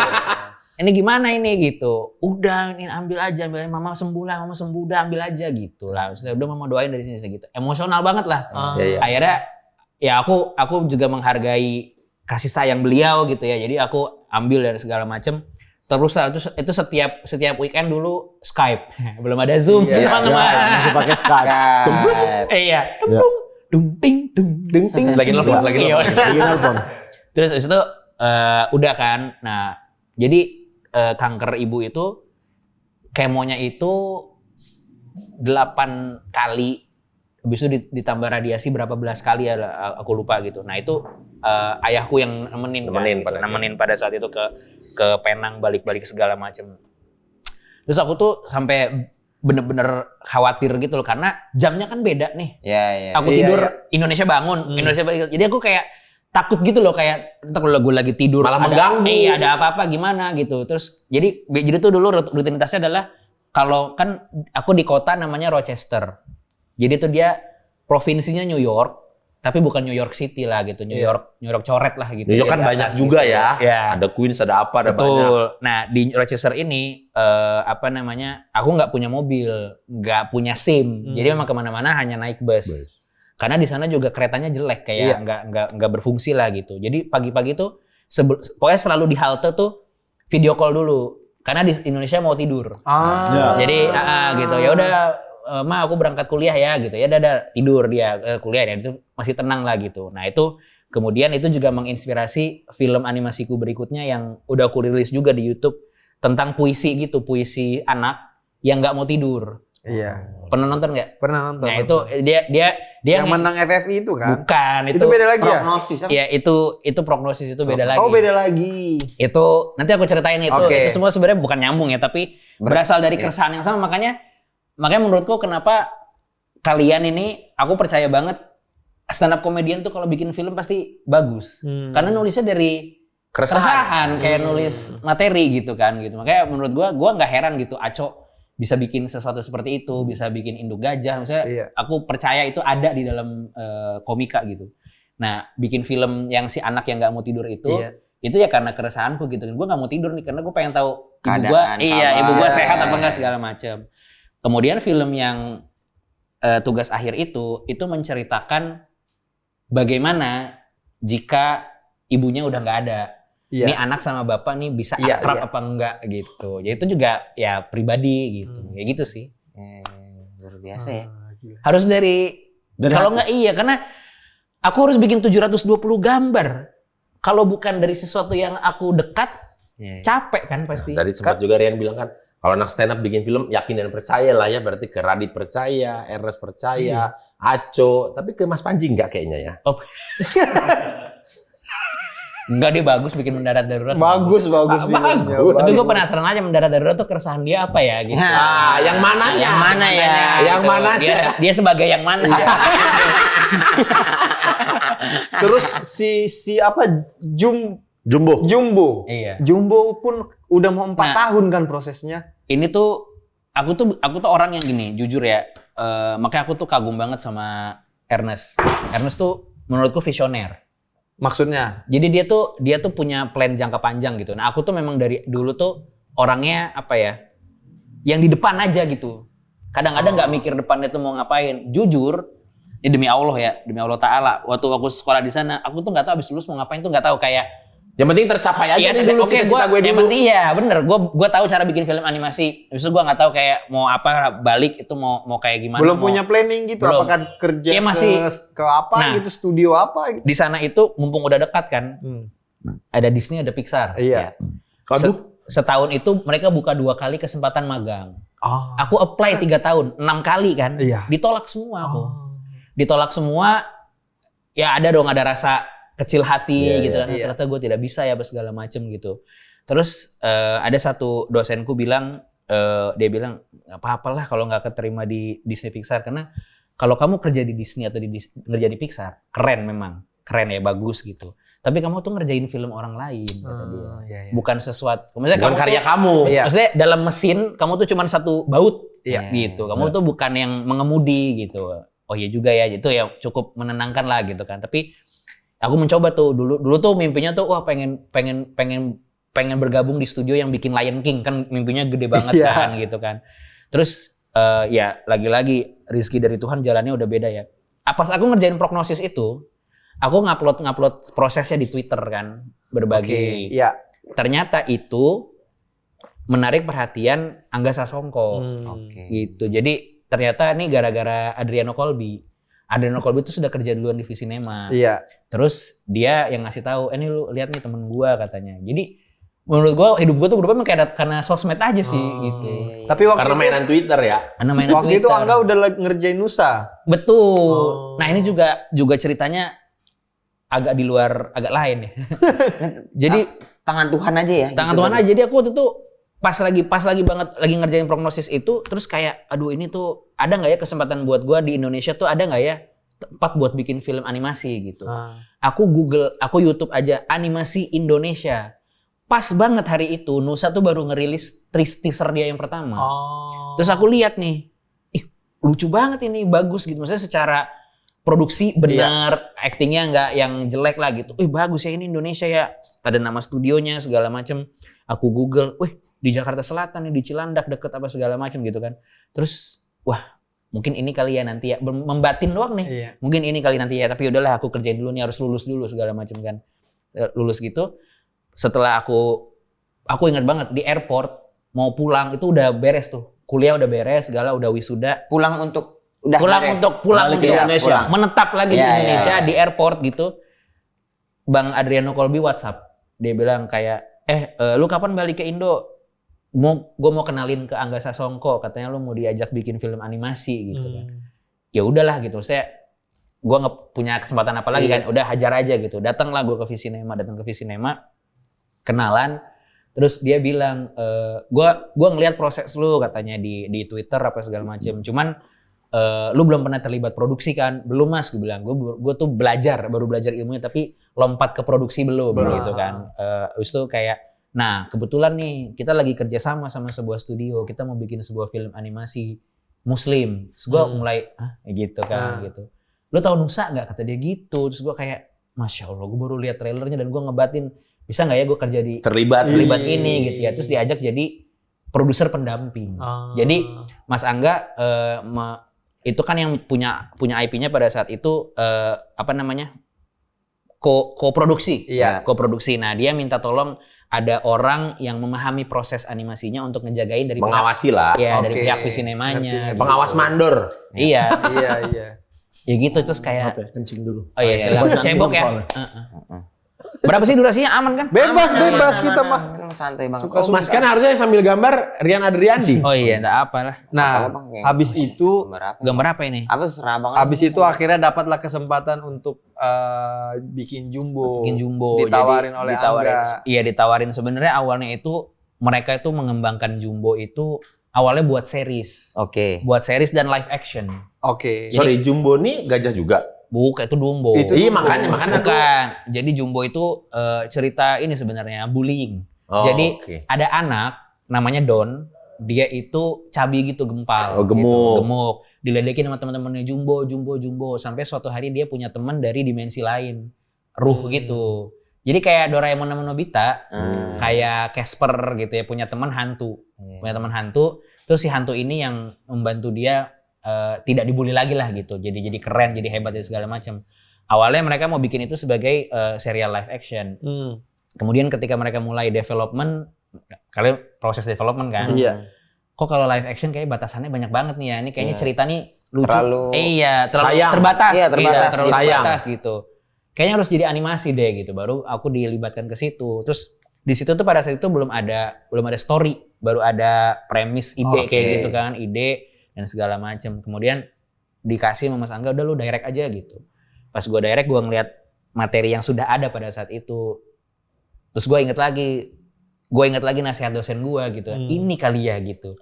Ini gimana ini gitu. Udah, ini ambil aja, mama sembuh udah ambil aja gitu lah. Udah mama doain dari sini gitu. Emosional banget lah. Iya, iya. Akhirnya ya aku juga menghargai kasih sayang beliau gitu ya. Jadi aku ambil dari segala macam. Terus lah, itu setiap weekend dulu Skype. Belum ada Zoom, Iya, teman-teman. Masih pakai Skype. Iya. Dung ting dung dung ting. Lagi nelfon, lagi Iya. nelfon. Lagi nelpon. Terus habis itu udah kan. Nah, jadi kanker ibu itu kemonya itu 8 kali, habis itu ditambah radiasi berapa belas kali ya, aku lupa gitu. Nah itu ayahku yang nemenin pada saat itu ke Penang, balik-balik segala macem. Terus aku tuh sampai bener-bener khawatir gitu loh, karena jamnya kan beda nih. Iya. Aku tidur, Indonesia bangun, Indonesia balik. Jadi aku kayak takut gitu loh, kayak entar kalau gue lagi tidur Malah mengganggu. Ada apa-apa gimana gitu. Terus jadi tuh dulu rutinitasnya adalah, kalau kan aku di kota namanya Rochester. Jadi tuh dia provinsinya New York, tapi bukan New York City lah gitu. New York coret lah gitu. New York kan Jadi banyak atas juga gitu. ya. Ya. Ada Queens, ada apa, ada banyak. Betul. Nah di Rochester ini aku nggak punya mobil, nggak punya SIM. Jadi memang kemana-mana hanya naik bus. Karena di sana juga keretanya jelek, kayak nggak berfungsi lah gitu. Jadi pagi-pagi tuh pokoknya selalu di halte tuh video call dulu. Karena di Indonesia mau tidur. Jadi gitu. Ya udah, Ma aku berangkat kuliah ya gitu. Ya udah tidur dia kuliah ya, itu masih tenang lah gitu. Nah itu kemudian itu juga menginspirasi film animasiku berikutnya yang udah aku rilis juga di YouTube tentang puisi gitu, puisi anak yang nggak mau tidur. Iya. Pernah nonton nggak? Pernah nonton. Nah itu dia yang menang FFI itu kan? bukan Itu beda lagi ya? Prognosis apa? Ya itu prognosis itu beda lagi. Oh beda lagi. Itu nanti aku ceritain itu. Oke. Itu semua sebenarnya bukan nyambung ya, tapi berasal dari keresahan yang sama. Makanya menurutku kenapa kalian ini, aku percaya banget stand up comedian tuh kalau bikin film pasti bagus. Karena nulisnya dari keresahan kayak nulis materi gitu kan gitu. Makanya menurut gua nggak heran gitu Aco bisa bikin sesuatu seperti itu, bisa bikin induk gajah. Maksudnya aku percaya itu ada di dalam komika gitu. Nah, bikin film yang si anak yang nggak mau tidur itu ya karena keresahanku gitu. Gue nggak mau tidur nih karena gue pengen tahu ibu gue sehat apa enggak segala macam. Kemudian film yang Tugas Akhir itu menceritakan bagaimana jika ibunya udah nggak ada. Ini anak sama bapak nih bisa akrab apa enggak gitu. Ya itu juga ya pribadi gitu. Ya gitu sih. Luar biasa ya. Harus dari kalau enggak karena aku harus bikin 720 gambar. Kalau bukan dari sesuatu yang aku dekat, capek kan pasti. Tadi sempat juga Rian bilang kan, kalau anak stand up bikin film yakin dan percaya lah ya, berarti ke Radit percaya, Ernest percaya, Aco, tapi ke Mas Panji enggak kayaknya ya. Enggak, dia bagus bikin Mendarat Darurat. Bagus. Tapi gue penasaran aja Mendarat Darurat tuh keresahan dia apa ya gitu. Yang mananya? Yang mana ya? Yang mananya? Dia sebagai yang mana? Terus si apa Jumbo. Iya. Jumbo pun udah mau 4 tahun kan prosesnya. Ini tuh aku tuh orang yang gini, jujur ya. Makanya aku tuh kagum banget sama Ernest. Ernest tuh menurutku visioner. Maksudnya? Jadi dia tuh punya plan jangka panjang gitu. Nah, aku tuh memang dari dulu tuh orangnya apa ya? Yang di depan aja gitu. Kadang-kadang nggak mikir depannya tuh mau ngapain. Jujur, ini demi Allah Ta'ala. Waktu aku sekolah di sana, aku tuh nggak tahu abis lulus mau ngapain tuh nggak tahu kayak. Yang penting tercapai aja nih dulu cita-cita gue dulu. Yang penting bener. Gue tahu cara bikin film animasi. Habis itu gue nggak tahu kayak mau apa balik itu mau kayak gimana. Belum punya planning gitu. Belum. Apakah kerja ke apa gitu, studio apa gitu. Di sana itu mumpung udah dekat kan. Ada Disney, ada Pixar. Iya. Setahun itu mereka buka 2 kali kesempatan magang. Aku apply 3 tahun, 6 kali kan. Ditolak semua aku. Ditolak semua. Ya ada rasa kecil hati gitu kan. Ternyata gue tidak bisa ya segala macem gitu. Terus ada satu dosenku bilang, dia bilang nggak apa-apa lah kalau nggak keterima di Disney Pixar, karena kalau kamu kerja di Disney atau kerja di Pixar keren ya, bagus gitu. Tapi kamu tuh ngerjain film orang lain kata dia. Bukan sesuatu. Maksudnya bukan kamu karya tuh, kamu. Maksudnya dalam mesin kamu tuh cuma satu baut gitu. Kamu tuh bukan yang mengemudi gitu. Oh iya juga ya, itu ya cukup menenangkan lah gitu kan. Tapi aku mencoba tuh dulu tuh mimpinya tuh wah pengen bergabung di studio yang bikin Lion King, kan mimpinya gede banget kan gitu kan. Terus ya lagi-lagi rezeki dari Tuhan, jalannya udah beda ya. Pas aku ngerjain prognosis itu, aku ngupload prosesnya di Twitter kan, berbagi. Ternyata itu menarik perhatian Angga Sasongko. Gitu. Jadi ternyata ini gara-gara Adriano Colby. Adriano Colby itu sudah kerja duluan di Visinema. Iya. Terus dia yang ngasih tahu, ini lu lihat nih temen gua katanya. Jadi menurut gua hidup gua tuh berubah kayak karena sosmed aja sih gitu. Tapi waktu Karena itu, mainan Twitter ya. Karena mainan waktu itu Twitter. Angga udah ngerjain Nusa. Betul. Nah ini juga ceritanya agak di luar, agak lain ya. Jadi Tangan Tuhan aja ya. tangan gitu Tuhan kan. aja. Jadi aku waktu itu pas lagi banget lagi ngerjain prognosis itu, terus kayak aduh ini tuh ada nggak ya kesempatan buat gua di Indonesia tuh ada nggak ya tempat buat bikin film animasi gitu. Aku YouTube aja animasi Indonesia. Pas banget hari itu Nusa tuh baru ngerilis teaser dia yang pertama. Terus aku lihat nih, ih lucu banget ini, bagus gitu. Maksudnya secara produksi benar, aktingnya nggak yang jelek lah gitu. Bagus ya ini Indonesia ya. Ada nama studionya segala macem. Aku Google, di Jakarta Selatan nih, di Cilandak deket apa segala macem gitu kan. Terus, wah mungkin ini kali ya nanti ya, membatin doang nih. Iya. Mungkin ini kali nanti ya, tapi udahlah aku kerjain dulu nih, harus lulus dulu segala macem kan. Lulus gitu. Setelah aku ingat banget di airport mau pulang itu udah beres tuh. Kuliah udah beres, segala udah wisuda. Pulang untuk udah Pulang beres. untuk pulang Balik ke Indonesia. menetap lagi di Iya, Indonesia iya. di airport gitu. Bang Adriano Colby WhatsApp. Dia bilang kayak, lu kapan balik ke Indo? Gue mau kenalin ke Angga Sasongko, katanya lu mau diajak bikin film animasi gitu kan. Ya udahlah gitu. Gue nggak punya kesempatan apa lagi kan. Udah hajar aja gitu. Datanglah gue ke Visinema, kenalan. Terus dia bilang, gue ngelihat proses lu katanya di Twitter apa segala macam. Cuman lu belum pernah terlibat produksi kan? Belum mas, gue bilang. Gue tuh baru belajar ilmunya tapi lompat ke produksi belum gitu kan. Terus tuh kayak, nah kebetulan nih kita lagi kerjasama sama sebuah studio. Kita mau bikin sebuah film animasi Muslim. Terus gue mulai, gitu kan gitu. Lu tahu Nusa nggak? Kata dia gitu. Terus gue kayak, Masya Allah, gue baru lihat trailernya dan gue ngebatin, bisa nggak ya gue kerja di Terlibat. ini gitu ya. Terus diajak jadi produser pendamping. Jadi Mas Angga itu kan yang punya IP-nya pada saat itu co-produksi. Iya. Co-produksi. Nah, dia minta tolong ada orang yang memahami proses animasinya untuk ngejagain dari Mengawasi lah. dari Oke. pihak Visinemanya. Pengawas mandor. Iya. Iya. Ya gitu terus kayak Apa ya? Kencing dulu. oh iya, silakan. Banyak Cebok minum ya. soalnya. Berapa sih durasinya? Aman kan? Bebas kita mah. Santai bang. Mas kan harusnya sambil gambar Rian Adriandi. Oh iya, enggak apa lah. Nah, habis itu Gambar apa ini? apa serah bang? habis itu akhirnya dapatlah kesempatan untuk bikin Jumbo. Bikin Jumbo. Ditawarin oleh ditawarin, Angga. Iya, ditawarin. Sebenarnya awalnya itu mereka itu mengembangkan Jumbo itu awalnya buat series. Oke. Buat series dan live action. Oke. Sorry, Jumbo nih gajah juga. Bukan, itu Dumbo. Itu Iya, Dumbo. makanya aku. Bukan. Jadi Jumbo itu cerita ini sebenarnya bullying. Oh, Jadi oke. ada anak namanya Don, dia itu cabi gitu, gempal. Oh, gemuk. Gitu, gemuk. Diledekin sama teman-temannya Jumbo sampai suatu hari dia punya teman dari dimensi lain. Ruh gitu. Jadi kayak Doraemon sama Nobita, kayak Casper gitu ya, punya teman hantu. Punya teman hantu, terus si hantu ini yang membantu dia tidak dibully lagi lah gitu. Jadi keren, jadi hebat dan segala macam. Awalnya mereka mau bikin itu sebagai serial live action. Kemudian ketika mereka mulai development, kalian proses development kan? Iya. Kok kalau live action kayak batasannya banyak banget nih ya. Ini kayaknya cerita nih lucu. Terlalu- terlalu sayang. terbatas. Iya, terbatas. terlalu Sayang. terbatas gitu. Kayaknya harus jadi animasi deh gitu. Baru aku dilibatkan ke situ. Terus di situ tuh pada saat itu belum ada story, baru ada premis, ide kayak gitu kan, ide dan segala macam. Kemudian dikasih sama Mas Angga, udah lu direct aja gitu. Pas gua direct, gua ngeliat materi yang sudah ada pada saat itu. Terus gue inget lagi nasihat dosen gue gitu. Ini kali ya gitu.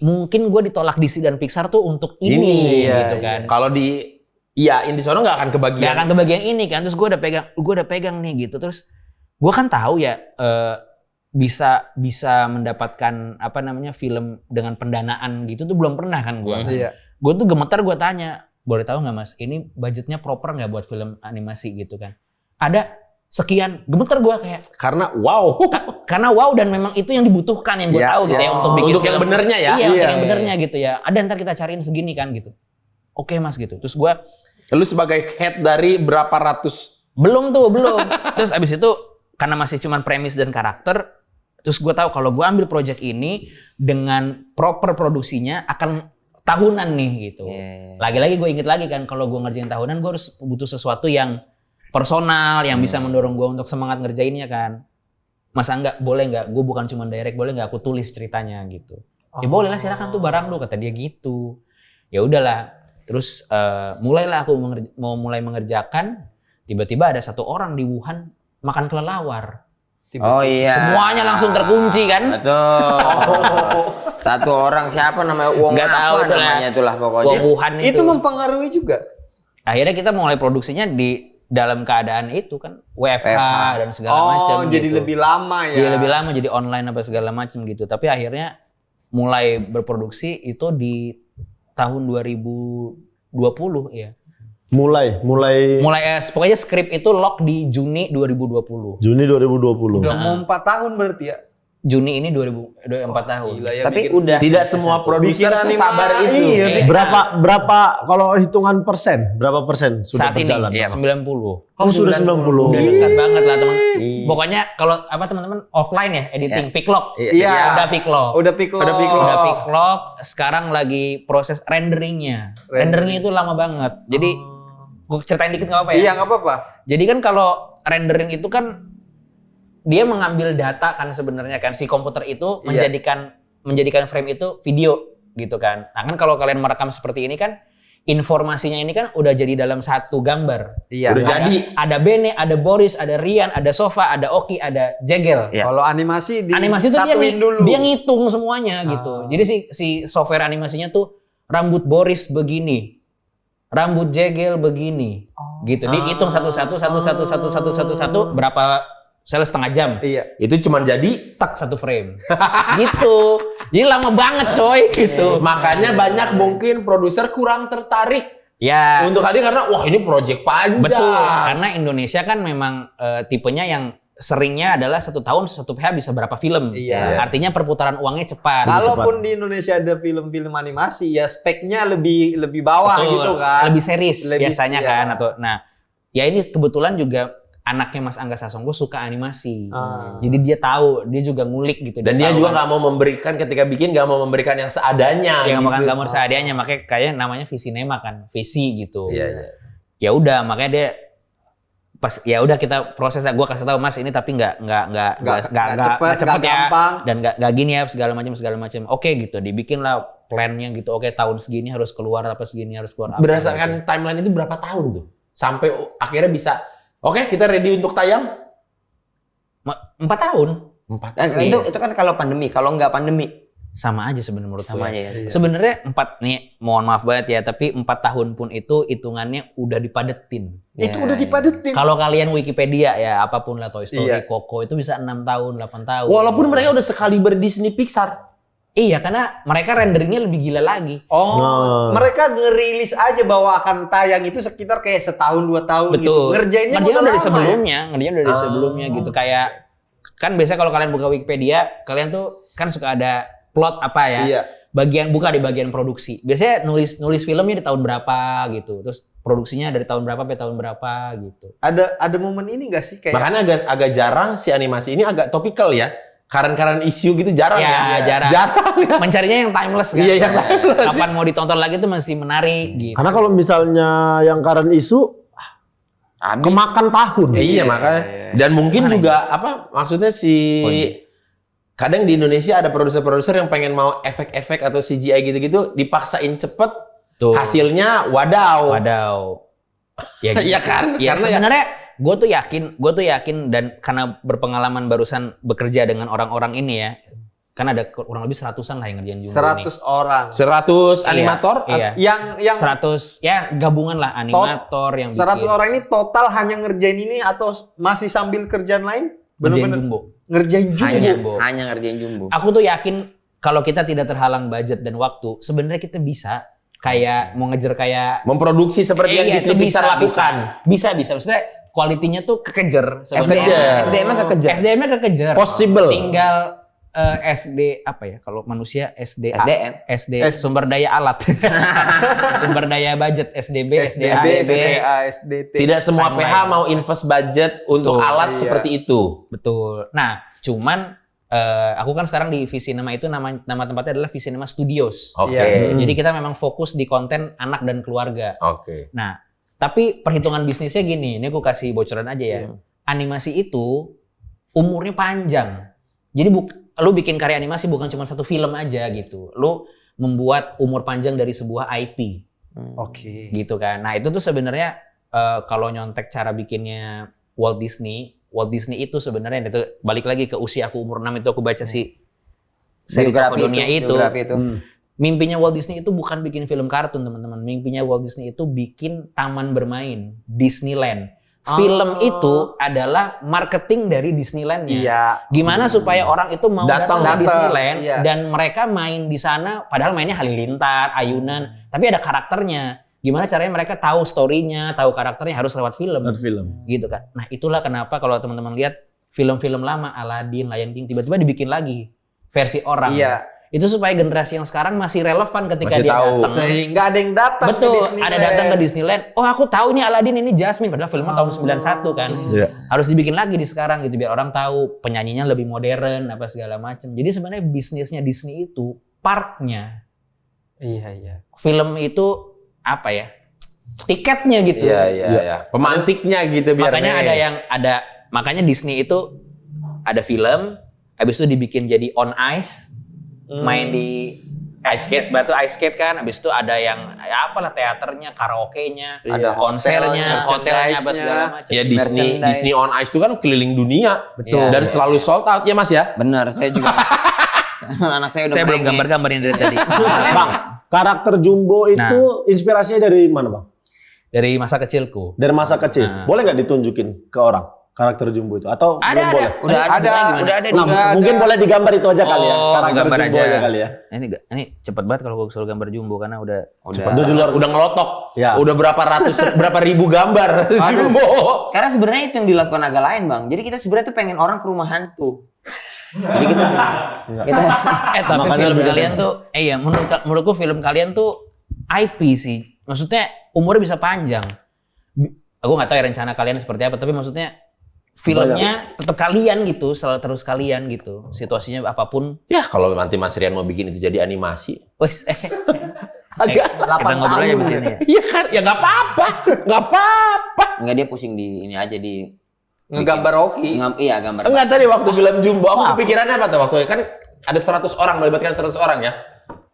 Mungkin gue ditolak DC dan Pixar tuh untuk ini gitu kan. Kalau iyain di sono nggak akan kebagian. Gak akan kebagian ini kan. Terus gue udah pegang nih gitu. Terus gue kan tahu ya bisa mendapatkan film dengan pendanaan gitu tuh belum pernah kan gue. Iya. Gue tuh gemetar, gue tanya, boleh tahu nggak mas? Ini budgetnya proper nggak buat film animasi gitu kan? Ada sekian, gemeter gue kayak Karena wow. karena wow, dan memang itu yang dibutuhkan yang gue Iya, tahu gitu iya. ya untuk bikin Untuk yang film. benernya ya? Iya, untuk Iya, yang iya. benernya gitu ya. Ada, ntar kita cariin segini kan gitu. Oke mas gitu. Terus gue Lu sebagai head dari berapa ratus? belum. Terus abis itu karena masih cuman premis dan karakter, terus gue tahu kalau gue ambil project ini dengan proper produksinya akan tahunan nih gitu. Iya. Lagi-lagi gue inget lagi kan, kalau gue ngerjain tahunan gue harus butuh sesuatu yang personal, yang bisa mendorong gue untuk semangat ngerjainnya kan. Masa boleh nggak, gue bukan cuma direct, boleh nggak aku tulis ceritanya gitu. Ya boleh lah, silakan tuh barang lu, kata dia gitu. Ya udahlah, terus mulailah aku mau mulai mengerjakan, tiba-tiba ada satu orang di Wuhan makan kelelawar. Oh iya. Semuanya langsung terkunci kan. Betul. Satu orang siapa namanya Wong Nggak tahu apa itulah. namanya itulah pokoknya. Wong Wuhan itu. Itu mempengaruhi juga. Akhirnya kita mulai produksinya di dalam keadaan itu kan WFH dan segala macam. Jadi gitu. lebih lama ya. Jadi lebih lama, jadi online apa segala macam gitu. Tapi akhirnya mulai berproduksi itu di tahun 2020 ya. Mulai Pokoknya skrip itu lock di Juni 2020. Juni 2020. Udah mau 4 tahun berarti ya. Juni ini 2024 tahun. Gila ya. Tapi bikin- udah Tidak semua produser Bikin sesabar animasi, itu. iya. Berapa kalau hitungan persen? Berapa persen sudah Saat ini berjalan? ya 90. Oh, sudah 90. Udah dekat banget lah teman. Pokoknya kalau apa teman-teman offline ya editing pick lock. Iya. Udah pick lock. Udah pick lock. Udah pick lock, sekarang lagi proses renderingnya. Renderingnya itu lama banget. Jadi gue ceritain dikit nggak apa ya? Iya, nggak apa-apa. Jadi kan kalau rendering itu kan dia mengambil data kan sebenarnya kan, si komputer itu menjadikan frame itu video gitu kan. Nah kan kalau kalian merekam seperti ini kan informasinya ini kan udah jadi dalam satu gambar. Iya. Udah jadi. Ada Bene, ada Boris, ada Rian, ada Sofa, ada Oki, ada Jegel. Iya. Kalau animasi di Animasi itu satuin dulu. dia ngitung semuanya gitu. Jadi si software animasinya tuh rambut Boris begini, rambut Jegel begini, gitu. Dihitung satu berapa setengah jam. Iya. Itu cuma jadi Tak satu frame. Gitu. Jadi lama banget coy gitu. makanya banyak mungkin produser kurang tertarik Ya. untuk hadir karena wah ini project panjang. Betul. Karena Indonesia kan memang tipenya yang seringnya adalah 1 tahun 1 PH bisa berapa film. Iya. Artinya perputaran uangnya cepat. Kalaupun di Indonesia ada film-film animasi ya speknya lebih bawah Betul. gitu kan. Lebih series Lebih- biasanya iya. kan atau nah ya ini kebetulan juga anaknya Mas Angga Sasongko suka animasi. Jadi dia tahu, dia juga ngulik gitu. Dan dia tahu juga kan. nggak mau memberikan ketika bikin nggak mau memberikan yang seadanya. Yang makan gitu. gambar seadanya, makanya kayak namanya Visinema kan, visi gitu. Iya, iya. Ya udah, makanya dia pas ya udah kita proses, gue kasih tahu Mas ini tapi nggak cepet nggak ya, gampang. dan nggak gini ya segala macam. Oke gitu, dibikin lah plannya gitu. Oke tahun segini harus keluar apa, segini harus keluar apa. Berdasarkan timeline itu berapa tahun tuh sampai akhirnya bisa oke kita ready untuk tayang 4 tahun 4 Dan itu kan kalau pandemi, kalau nggak pandemi sama aja sebenarnya menurut sama gue. aja ya. Sebenarnya 4 nih, mohon maaf banget ya, tapi 4 tahun pun itu hitungannya udah dipadetin. Itu Ya, udah ya. dipadetin. Kalau kalian Wikipedia ya apapun lah, Toy Story, Iya. Coco itu bisa 6 tahun, 8 tahun. walaupun mereka udah sekaliber Disney Pixar. Iya, karena mereka renderingnya lebih gila lagi. Nah. Mereka ngerilis aja bahwa akan tayang itu sekitar kayak 1-2 tahun gitu. Betul. Ngerjainnya Ngerjain udah dari lama sebelumnya, Ah. sebelumnya gitu. Kayak kan biasa kalau kalian buka Wikipedia, kalian tuh kan suka ada plot apa ya? Iya. Buka di bagian produksi. Biasanya nulis filmnya di tahun berapa gitu. Terus produksinya dari tahun berapa sampai tahun berapa gitu. Ada momen ini nggak sih kayak Makanya agak jarang si animasi ini agak topikal ya. Karen isu gitu jarang Ya, ya. jarang. Mencarinya yang timeless kan. Iya, yang timeless. Kapan mau ditonton lagi tuh masih menarik gitu. Karena kalau misalnya yang current isu Habis. kemakan tahun. Iya makanya. Dan mungkin Mana juga apa maksudnya kadang di Indonesia ada produser-produser yang pengen mau efek-efek atau CGI gitu-gitu dipaksain cepet Tuh. hasilnya wadaw. Ya, gitu. Iya kan? Ya, Karena ya sebenarnya gue tuh yakin dan karena berpengalaman barusan bekerja dengan orang-orang ini ya, kan ada kurang lebih 100-an lah yang ngerjain Jumbo 100 orang. 100 animator. Iya. Yang 100 ya gabungan lah animator yang 100 bikin orang ini total hanya ngerjain ini atau masih sambil kerjaan lain? ngerjain Bener-bener Jumbo. ngerjain Jumbo. Hanya ngerjain Jumbo. Aku tuh yakin kalau kita tidak terhalang budget dan waktu, sebenarnya kita bisa kayak mau ngejar kayak Memproduksi seperti yang Iya, Disney itu Pixar lakukan. Bisa. Maksudnya kualitinya tuh kekejar sebenarnya. Kekejar. SDM-nya kekejar. SDM-nya kekejar. Possible. Tinggal SD apa ya? Kalau manusia SDA. SDM. SD sumber daya alat. Sumber daya budget SDB, SDA, SDA, SDT. Tidak semua Timeline. PH mau invest budget untuk Betul, alat iya. seperti itu. Betul. Nah, cuman aku kan sekarang di Visinema itu nama tempatnya adalah Visinema Studios. Oke. Iya. Jadi kita memang fokus di konten anak dan keluarga. Oke. Nah, tapi perhitungan bisnisnya gini, ini aku kasih bocoran aja ya. Animasi itu umurnya panjang. Jadi lu bikin karya animasi bukan cuma satu film aja gitu. Lu membuat umur panjang dari sebuah IP. Oke. Gitu kan. Nah, itu tuh sebenarnya kalau nyontek cara bikinnya Walt Disney itu sebenarnya itu balik lagi ke usia aku umur 6 itu aku baca seri Dunia itu. Mimpinya Walt Disney itu bukan bikin film kartun, teman-teman. Mimpinya Walt Disney itu bikin taman bermain, Disneyland. Film itu adalah marketing dari Disneyland-nya. Iya. Gimana supaya orang itu mau datang ke Disneyland iya. dan mereka main di sana, padahal mainnya halilintar, ayunan, tapi ada karakternya. Gimana caranya mereka tahu story-nya, tahu karakternya harus lewat film. Gitu kan. Nah, itulah kenapa kalau teman-teman lihat film-film lama Aladdin, Lion King tiba-tiba dibikin lagi versi orang. Iya. Itu supaya generasi yang sekarang masih relevan ketika Masih dia tahu. datang. Sehingga ada yang datang ke Betul, Disneyland. ada datang ke Disneyland. Oh, aku tahu nih Aladdin ini Jasmine, padahal filmnya tahun 91 kan. Iya. Harus dibikin lagi di sekarang gitu biar orang tahu penyanyinya lebih modern apa segala macam. Jadi sebenarnya bisnisnya Disney itu parknya. Iya. Film itu apa ya? Tiketnya gitu. Iya. Pemantiknya gitu biar Makanya makanya Disney itu ada film, habis itu dibikin jadi on ice, main di ice skate kan, habis itu ada yang ya apalah teaternya, karaoke-nya, Ada konsernya, hotelnya apa merchandise-nya. segala macam. Ya Disney on Ice itu kan keliling dunia. Betul. Dan selalu sold out ya Mas ya. Benar, saya juga. Anak saya udah Saya belum merengek. gambar-gambarin dari tadi. Bang, karakter Jumbo itu inspirasinya dari mana, Bang? Dari masa kecilku. Dari masa kecil. Boleh nggak ditunjukin ke orang karakter Jumbo itu? Atau belum boleh? Udah ada. Nah, mungkin boleh digambar itu aja kali ya, Oh, karakter gambar Jumbo aja. aja kali ya. Ini cepet banget kalau gue suruh gambar Jumbo karena udah Udah ngelotok. Ya. Udah berapa ribu gambar Jumbo. Karena sebenarnya itu yang dilakukan agak lain, Bang. Jadi kita sebenarnya tuh pengen orang ke rumah hantu. Jadi kita tapi Makanya film beda. kalian tuh iya menurutku film kalian tuh IP sih. Maksudnya umurnya bisa panjang. Aku nggak tahu ya rencana kalian seperti apa, tapi maksudnya filmnya tetap kalian gitu, selalu terus kalian gitu. Situasinya apapun. Ya kalau nanti Mas Rian mau bikin itu jadi animasi. Wes Agak kita ngobrol aja di sini ya. Iya kan? Ya nggak apa-apa. Nggak apa-apa. enggak dia pusing di ini aja di Ngegambar Rocky. iya gambar. Enggak tadi waktu film Jumbo aku kepikirannya apa tuh waktu kan ada 100 orang melibatkan 100 orang ya.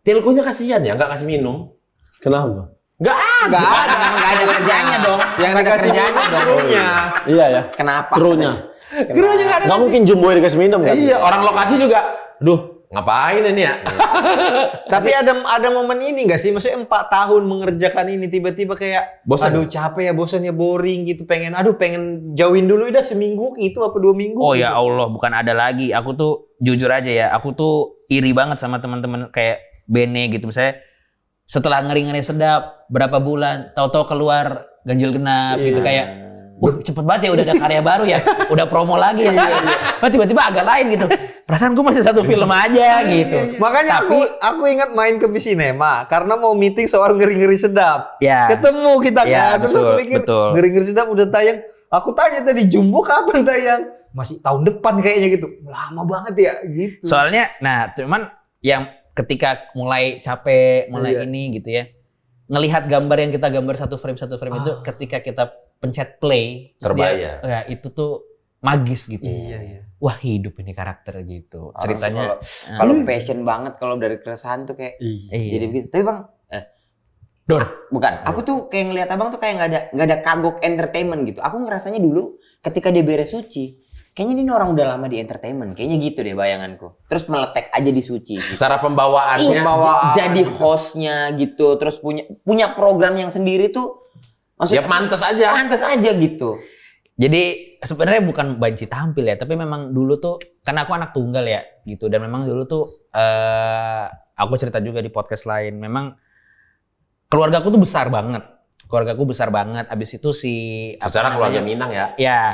Tilkunya kasihan ya, nggak kasih minum. Kenapa? Nggak ada. Enggak ada kerjanya dong. Yang dikasih kerjanya dong. krunya. Iya ya. Kenapa? Krunya. Krunya nggak ada. Nggak mungkin Jumbo yang dikasih minum kan? Iya, orang lokasi juga. Duh, ngapain ini ya? Tapi ada momen ini nggak sih? Maksudnya 4 tahun mengerjakan ini tiba-tiba kayak Bosan. aduh capek ya, bosan ya, boring gitu. Pengen jauhin dulu udah seminggu gitu apa 2 minggu. Oh gitu. ya Allah, bukan ada lagi. Aku tuh jujur aja ya, aku tuh iri banget sama teman-teman kayak Bene gitu. Misalnya setelah ngeri-ngeri sedap berapa bulan, tahu-tahu keluar ganjil genap gitu kayak cepet banget ya udah ada karya baru ya, udah promo lagi ya. Oh, tiba-tiba agak lain gitu. Perasaan gue masih satu film aja gitu. Makanya aku ingat main ke Visinema karena mau meeting soal ngeri-ngeri sedap. Ya. Ketemu kita Ya, kan. Terus aku betul, mikir betul. ngeri-ngeri sedap udah tayang. Aku tanya tadi Jumbo kapan tayang? Masih tahun depan kayaknya gitu. Lama banget ya gitu. Soalnya, nah cuman yang ketika mulai capek, mulai Iya. ini gitu ya, ngelihat gambar yang kita gambar satu frame itu, ketika kita pencet play, terus Terbayar. ya itu tuh magis gitu. Iya. Wah hidup ini karakter gitu. Ceritanya. Kalau passion banget kalau dari keresahan tuh kayak Iya. jadi begitu. Tapi Bang, bukan. Aku tuh kayak ngeliat Abang tuh kayak nggak ada kagok entertainment gitu. Aku ngerasanya dulu ketika dia beres Suci, kayaknya ini orang udah lama di entertainment. Kayaknya gitu deh bayanganku. Terus meletek aja di Suci. Gitu. Secara pembawaannya. Jadi hostnya gitu. Terus punya program yang sendiri tuh. Ya pantas aja. Pantas aja gitu. Jadi sebenarnya bukan banci tampil ya, tapi memang dulu tuh karena aku anak tunggal ya gitu, dan memang dulu tuh aku cerita juga di podcast lain, memang keluargaku tuh besar banget. Keluargaku besar banget. Abis itu Secara keluarga Minang ya. Ya.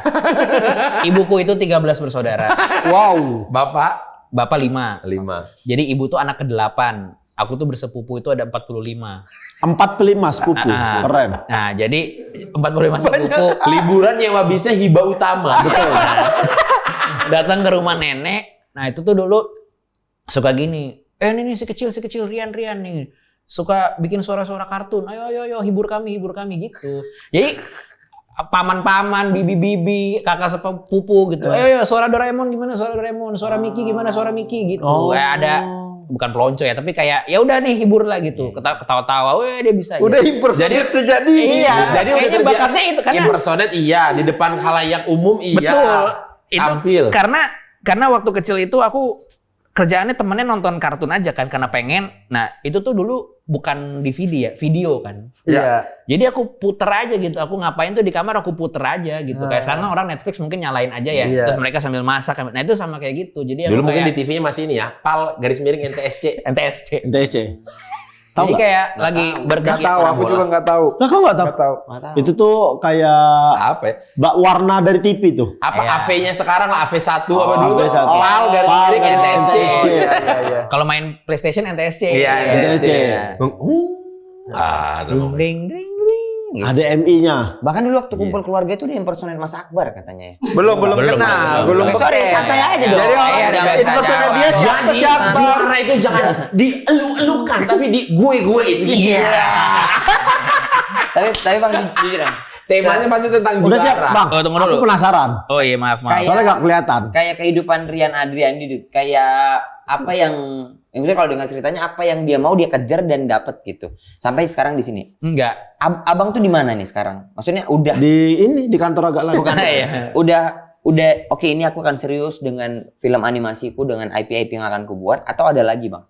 Ibuku itu 13 bersaudara. Wow. Bapak 5. 5. Jadi ibu tuh anak ke-8. Aku tuh bersepupu itu ada 45. 45 sepupu. Keren. Nah, jadi 45 sepupu Liburan nyewa bisnya hibah utama. betul. Datang ke rumah nenek, Nah itu tuh dulu suka gini. Ini si kecil Rian nih. Suka bikin suara-suara kartun. Ayo hibur kami gitu. Jadi paman-paman, bibi-bibi, kakak sepupu gitu. Ayo suara Doraemon gimana suara Doraemon, suara Mickey gimana suara Mickey gitu. Ada bukan pelonco ya, tapi kayak ya udah nih hibur lah gitu. Ketawa-tawa, dia bisa. Udah impersonate sejak dini. Iya, Jadi udah bakatnya itu karena impersonate iya, di depan khalayak umum iya. betul. Itu Tampil. karena waktu kecil itu aku kerjaannya temennya nonton kartun aja kan karena pengen. Nah, itu tuh dulu bukan DVD ya, video kan. Iya. Jadi aku puter aja gitu. Aku ngapain tuh di kamar aku puter aja gitu. Kayak sekarang orang Netflix mungkin nyalain aja ya. Iya. Terus mereka sambil masak. Nah, itu sama kayak gitu. Jadi Dulu aku mungkin kayak di TV-nya masih ini ya, PAL garis miring NTSC. NTSC. Tahu Jadi nggak? kayak lagi Nggak bergigit tahu, orang aku bola. juga nggak tahu. Lah kau nggak tahu? Nggak tahu. Itu tuh kayak Apa ya? warna dari TV tuh. Apa Iya. AV-nya sekarang lah, AV1 apa dulu tuh? AV1. PAL garis PAL miring garis NTSC. NTSC. Iya. Kalau main PlayStation NTSC. Iya, NTSC. Ding ding ding. Gitu. Ada MI-nya. Bahkan dulu waktu kumpul keluarga itu dia impersonate Mas Akbar katanya ya. Belum kenal. Belum Sorry, santai aja dong. Jadi orang Iya, impersonate dia siapa? Juara itu jangan dielu-elukan, tapi di gue-guein. Iya. Tapi Bang jujur ya. Temanya pasti tentang Udah siap, juara. Bang. Oh, tunggu Aku dulu. penasaran. Oh iya maaf. Kayak- Soalnya nggak kelihatan. Kayak kehidupan Rian Adriani Dut. Kayak apa yang maksudnya kalau dengar ceritanya apa yang dia mau dia kejar dan dapat gitu. Sampai sekarang di sini. Enggak. Abang tuh di mana nih sekarang? Maksudnya udah Di kantor agak lagi. bukan Iya. udah oke ini aku akan serius dengan film animasiku dengan IP yang akan kubuat atau ada lagi, Bang?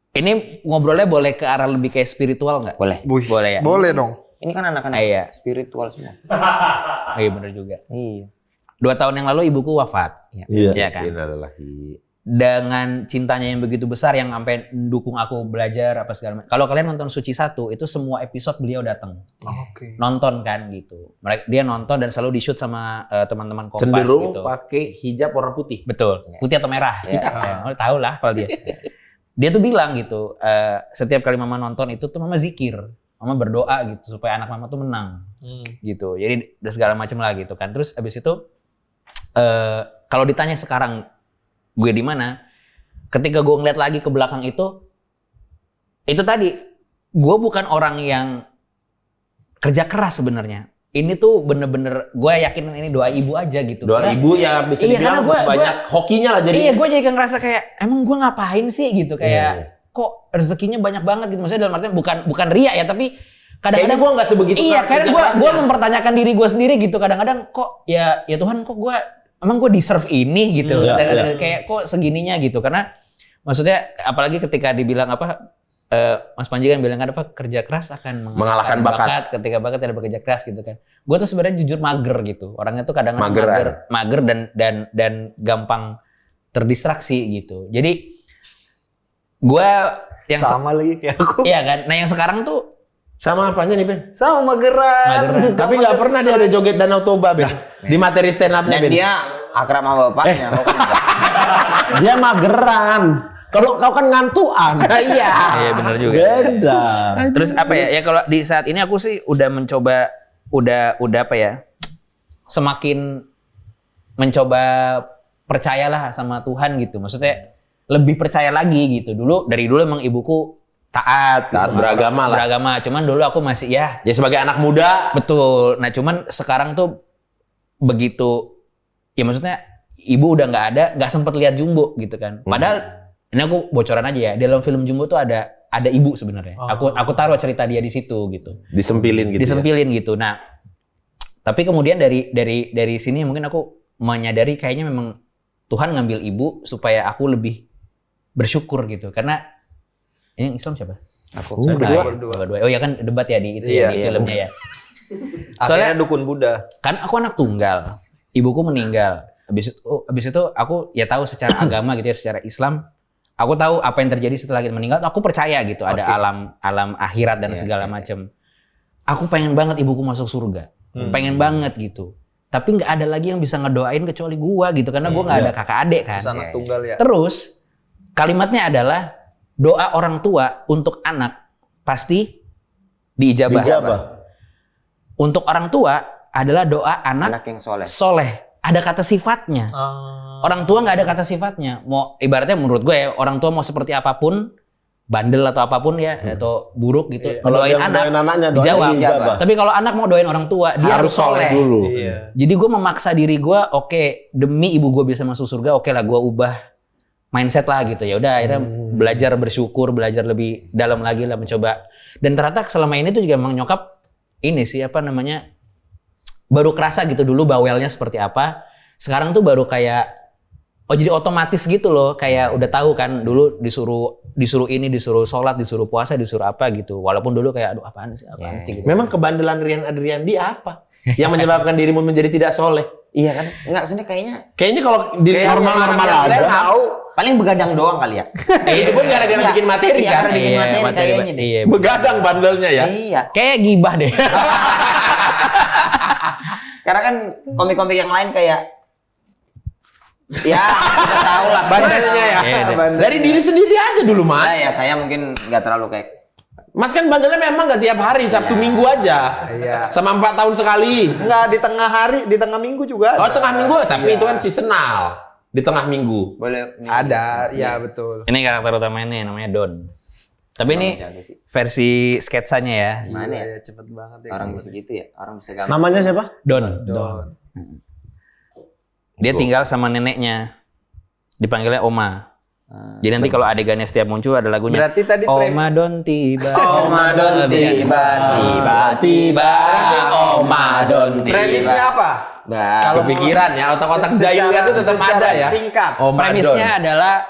Ini ngobrolnya boleh ke arah lebih kayak spiritual nggak? Boleh. Boleh ya. Boleh dong. Ini kan anak-anak Iya. spiritual semua. Iya bener juga. Iya. 2 tahun yang lalu ibuku wafat. Iya. Iya kan. Innalillahi. Dengan cintanya yang begitu besar yang sampai dukung aku belajar apa segala macam. Kalau kalian nonton Suci 1 itu semua episode beliau datang. Oke. Nonton kan gitu. Dia nonton dan selalu di-shoot sama teman-teman Kompas Cenderung gitu. pakai hijab warna putih. Betul. Putih atau merah. Ya. Ya, tahu lah kalau dia. Dia tuh bilang gitu, setiap kali mama nonton itu tuh mama zikir. Mama berdoa gitu supaya anak mama tuh menang. Gitu. Jadi dan segala macam lah gitu kan. Terus abis itu kalau ditanya sekarang gue di mana? Ketika gue ngeliat lagi ke belakang itu tadi gue bukan orang yang kerja keras sebenarnya. Ini tuh bener-bener gue yakin ini doa ibu aja gitu. Doa Karena- ibu ya bisa Iya, dibilang karena banyak hokinya lah jadi. Iya, gue jadi ngerasa kayak emang gue ngapain sih gitu kayak Iya. kok rezekinya banyak banget gitu. Maksudnya dalam artian bukan ria ya, tapi Kayaknya kadang-kadang gue nggak sebegitu iya, kerja kadang kerasnya. gue mempertanyakan diri gue sendiri gitu. Kadang-kadang kok ya Tuhan kok gue emang gue deserve ini gitu. Iya, Kayak kok segininya gitu. Karena maksudnya apalagi ketika dibilang apa Mas Panji kan bilang kan apa kerja keras akan Mengalahkan bakat. ketika bakat tidak bekerja keras gitu kan. Gue tuh sebenarnya jujur mager gitu. Orangnya tuh kadang Mageran. mager dan gampang terdistraksi gitu. Jadi gue yang Sama lagi kayak aku. iya kan. Nah yang sekarang tuh Sama apanya nih Ben? Sama mageran. Tapi nggak pernah dia ada joget Danau Toba Ben. Di materi stand up-nya Dan Ben. dia akrab sama bapaknya. Kok enggak? Dia mageran. Kalau kau kan ngantuan. Iya. iya benar juga. Beda. Terus apa ya? Ya kalau di saat ini aku sih udah mencoba udah apa ya? Semakin mencoba percayalah sama Tuhan gitu. Maksudnya lebih percaya lagi gitu. Dari dulu emang ibuku taat Taat gitu. beragama lah. Beragama. Cuman dulu aku masih ya Ya sebagai anak muda. betul. Nah cuman sekarang tuh begitu ya maksudnya ibu udah nggak sempet lihat Jumbo gitu kan. Padahal ini aku bocoran aja ya. Dalam film Jumbo tuh ada ibu sebenarnya. Aku taruh cerita dia di situ gitu. Disempilin gitu. Disempilin gitu. Nah, tapi kemudian dari sini mungkin aku menyadari kayaknya memang Tuhan ngambil ibu supaya aku lebih bersyukur gitu. Karena ini Islam siapa? Aku. Berdua. Oh ya kan debat ya di itu Iya, ya, di iya. filmnya ya. Akhirnya dukun Buddha. Kan aku anak tunggal. Ibuku meninggal. Habis itu aku ya tahu secara agama gitu ya, secara Islam. Aku tahu apa yang terjadi setelah kita meninggal. Aku percaya gitu ada alam akhirat dan segala macam. Aku pengen banget ibuku masuk surga. Pengen banget gitu. Tapi nggak ada lagi yang bisa ngedoain kecuali gua gitu karena gua nggak ada kakak adik kan. Terus anak tunggal ya. Terus kalimatnya adalah doa orang tua untuk anak pasti diijabah. Dijabah. Untuk orang tua adalah doa anak Anak yang soleh. soleh. Ada kata sifatnya. Orang tua nggak ada kata sifatnya. Mau ibaratnya menurut gue ya, orang tua mau seperti apapun, bandel atau apapun ya, atau buruk gitu, Kalau doain dia anak, doain anaknya, doain dijawab. dijabah. Tapi kalau anak mau doain orang tua, dia harus soleh dulu. Iya. Jadi gue memaksa diri gue, oke, demi ibu gue bisa masuk surga, oke lah gue ubah mindset lah gitu. Ya udah akhirnya belajar bersyukur, belajar lebih dalam lagi lah, mencoba. Dan ternyata selama ini tuh juga emang nyokap ini sih apa namanya, baru kerasa gitu dulu bawelnya seperti apa. Sekarang tuh baru kayak jadi otomatis gitu loh, kayak udah tahu kan dulu disuruh ini, disuruh sholat, disuruh puasa, disuruh apa gitu. Walaupun dulu kayak aduh apaan sih gitu. Memang kebandelan Rian Adriandi apa yang menyebabkan dirimu menjadi tidak soleh? Iya kan? Enggak, sebenarnya Kayaknya kalau di normal-normal aja paling begadang doang kali ya. itu pun gara-gara bikin materi Iya, kan. karena bikin materi kayaknya deh. Iya, Begadang bandelnya ya. Iya. kayak gibah deh. Karena kan komik-komik yang lain kayak ya kita tahu lah. Bandelnya ya. Iya, Dari diri sendiri aja dulu, Nah, Mas. ya saya mungkin nggak terlalu kayak Mas kan bandelnya memang gak tiap hari, Sabtu Minggu aja. Iya. Sama 4 tahun sekali. Enggak, di tengah hari, di tengah minggu juga ada. Oh, tengah minggu, tapi itu kan seasonal. Di tengah minggu. boleh Ada, ya betul. Ini karakter utamanya namanya Don. Tapi ini versi sketsanya ya. Gimana ya? Cepet banget ya. Orang bisa gitu ya, orang bisa gampang. Namanya siapa? Don. Don. Dia tinggal sama neneknya. Dipanggilnya Oma. Jadi nanti kalau adegannya setiap muncul ada lagunya. Berarti tadi Oma Don tiba. Oma Don tiba-tiba, Oma Don. Premisnya apa? Kalau Kepikiran ya, otak-otak Zailnya itu tetap ada ya. Singkat. Premisnya adalah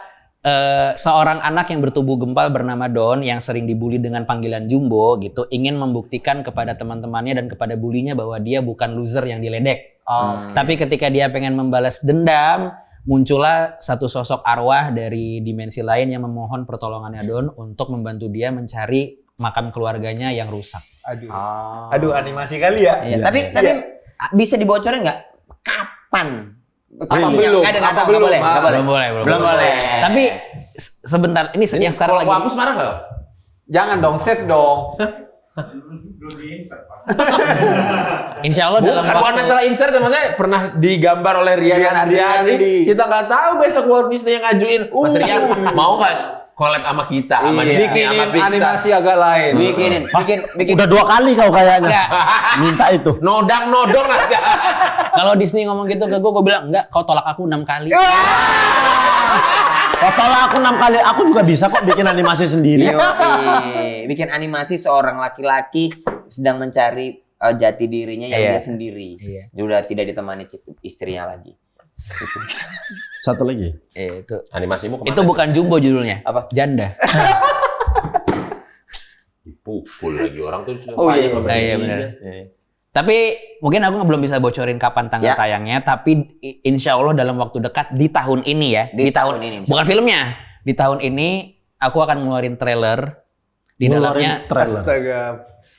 seorang anak yang bertubuh gempal bernama Don yang sering dibully dengan panggilan Jumbo gitu, ingin membuktikan kepada teman-temannya dan kepada bulinya bahwa dia bukan loser yang diledek. Tapi ketika dia pengen membalas dendam, muncullah satu sosok arwah dari dimensi lain yang memohon pertolongannya Don untuk membantu dia mencari makam keluarganya yang rusak. Aduh. Aduh, animasi kali ya. Iya, tapi bisa dibocorin nggak kapan? Apa belum? Nggak boleh. Belum boleh. Tapi sebentar, ini yang sekarang Kalau lagi. aku hapus marah nggak? Jangan dong, save dong. Insya Allah dalam Bukan masalah insert ya, maksudnya pernah digambar oleh Rian Adriandi. Kita nggak tahu besok Walt Disney yang ngajuin. Mas Rian mau nggak collab sama kita, sama Disney, sama Bikinin Pixar? animasi agak lain. bikin Udah 2 kali kau kayaknya minta itu. Nodang-nodong aja. Kalau Disney ngomong gitu ke gue bilang enggak, kau tolak aku 6 kali. Kalau aku 6 kali, aku juga bisa kok bikin animasi sendiri. bikin animasi seorang laki-laki sedang mencari jati dirinya yang Iya. dia sendiri. Iya. Dia udah tidak ditemani istrinya lagi. Satu lagi. Itu Animasimu kemana? itu bukan Jumbo judulnya. Apa? Janda. Dipukul lagi orang tuh. Oh, iya, iya, benar. Tapi mungkin aku belum bisa bocorin kapan tanggal Ya. tayangnya, tapi insya Allah dalam waktu dekat di tahun ini ya. Di tahun ini. Bukan filmnya. Di tahun ini aku akan ngeluarin trailer. Di dalamnya trailer. Astaga.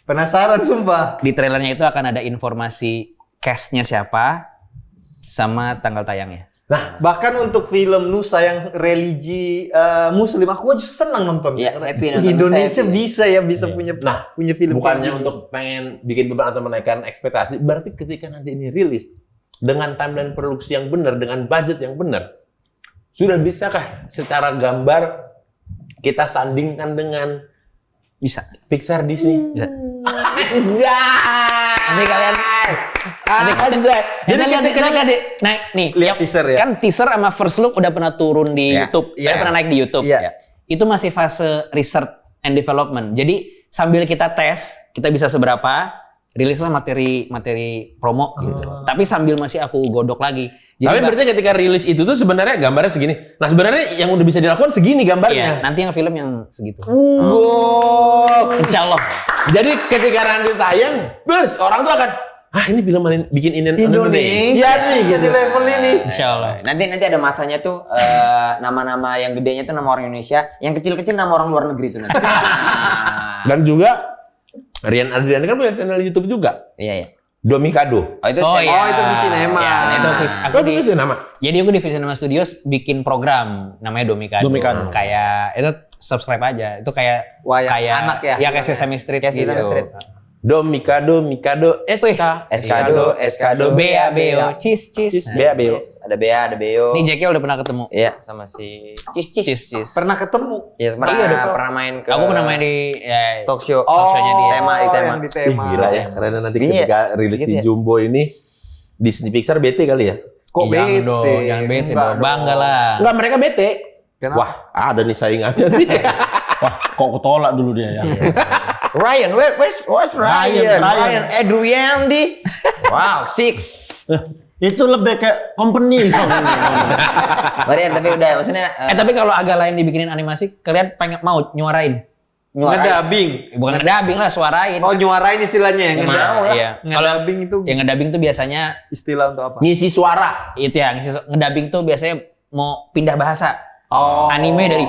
Penasaran sumpah. di trailernya itu akan ada informasi cast-nya siapa sama tanggal tayangnya. Bahkan untuk film Nusa yang religi Muslim, aku aja senang nonton. Iya, happy nonton Indonesia Nusa, bisa ya bisa punya Nah, punya film Bukannya kayak gitu. untuk pengen bikin beban atau menaikkan ekspektasi, berarti ketika nanti ini rilis dengan timeline produksi yang benar, dengan budget yang benar, sudah bisakah secara gambar kita sandingkan dengan Bisa. Pixar Disney? Bisa. Anjay! Nanti kalian Anjay! Jadi ketika naik nih, Lihat teaser ya. kan teaser sama first look udah pernah turun di Ya. YouTube, Iya. pernah naik di YouTube. Iya. Itu masih fase research and development. Jadi sambil kita tes, kita bisa seberapa, rilislah materi promo gitu. Tapi sambil masih aku godok lagi. Tapi berarti ketika rilis itu tuh sebenarnya gambarnya segini. Nah sebenarnya yang udah bisa dilakukan segini iya, gambarnya. nanti yang film yang segitu. Wow. Insya Allah. Jadi ketika nanti tayang, terus orang tuh akan, ini film bikin Indonesia nih. Bisa Gitu. di level ini. Insya Allah. Nanti ada masanya tuh nama-nama yang gedenya tuh nama orang Indonesia, yang kecil-kecil nama orang luar negeri tuh nanti. Dan juga Rian Adriani kan punya channel YouTube juga, Iya. Domikado. Oh itu Oh, iya. itu Visinema. Ya, itu aku di Itu nama. Jadi aku di Visinema Studios bikin program namanya Domikado. Domikado. Kayak itu subscribe aja. Itu kayak Wayang kayak anak ya? Ya kayak Sesame Street Kayak gitu. Sesame Street. Mikado, Eskado. Bea, Beo, Cis. Bea, Beo. Ada Bea, ada Beo. Ini Jekyll udah pernah ketemu. Iya, sama si Cis. Pernah ketemu. Iya, pernah main ke Aku pernah main di talk show. Talk show-nya dia. Tema, di tema. Yang di Ih, tema. gila ya, karena nanti Iya, ketika rilis sedikit di ya. Jumbo ini Disney Pixar bete kali ya? Kok Jangan bete? dong, jangan bete Enggak dong. Bangga lah. Enggak, mereka bete. Kenapa? Wah, ada nih saingannya nih. Wah, kok ketolak dulu dia ya. Ryan, where's Ryan Adriandi. Wow, 6. Itu lebih kayak company. Marian, tapi udah maksudnya Tapi kalau agak lain dibikinin animasi, kalian pengen mau nyuarain? Ngedubbing. Bukan ngedubbing lah, suarain. Oh, nyuarain istilahnya ya. Mau lah. Iya. Kalau Ngedubbing itu yang ngedubbing tuh biasanya istilah untuk apa? Ngisi suara. itu ya, ngedubbing tuh biasanya mau pindah bahasa. Oh. Anime dari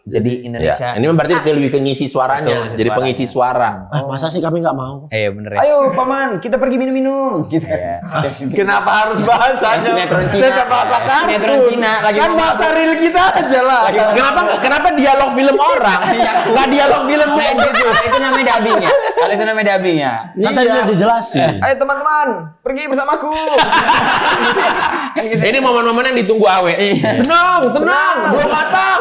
jadi Indonesia. Ya, ini berarti lebih ke ngisi suaranya. Betul, Jadi suaranya. pengisi suara. Masa sih kami nggak mau? Iya bener ya. ayo paman, kita pergi minum-minum gitu. Iya. Kenapa harus bahasanya? Sinetron Cina. Tetap bahasa kartun. Sinetron Cina lagi Kan ngomong. bahasa real kita aja lah. Kenapa dialog film orang? Nggak dialog film Nah, itu namanya dubbing ya. Kalau itu namanya dubbing ya. Kan tadi udah dijelasin. Ayo teman-teman, pergi bersamaku. Kan gitu. Ini momen-momen yang ditunggu Awe. Tenang, belum matang.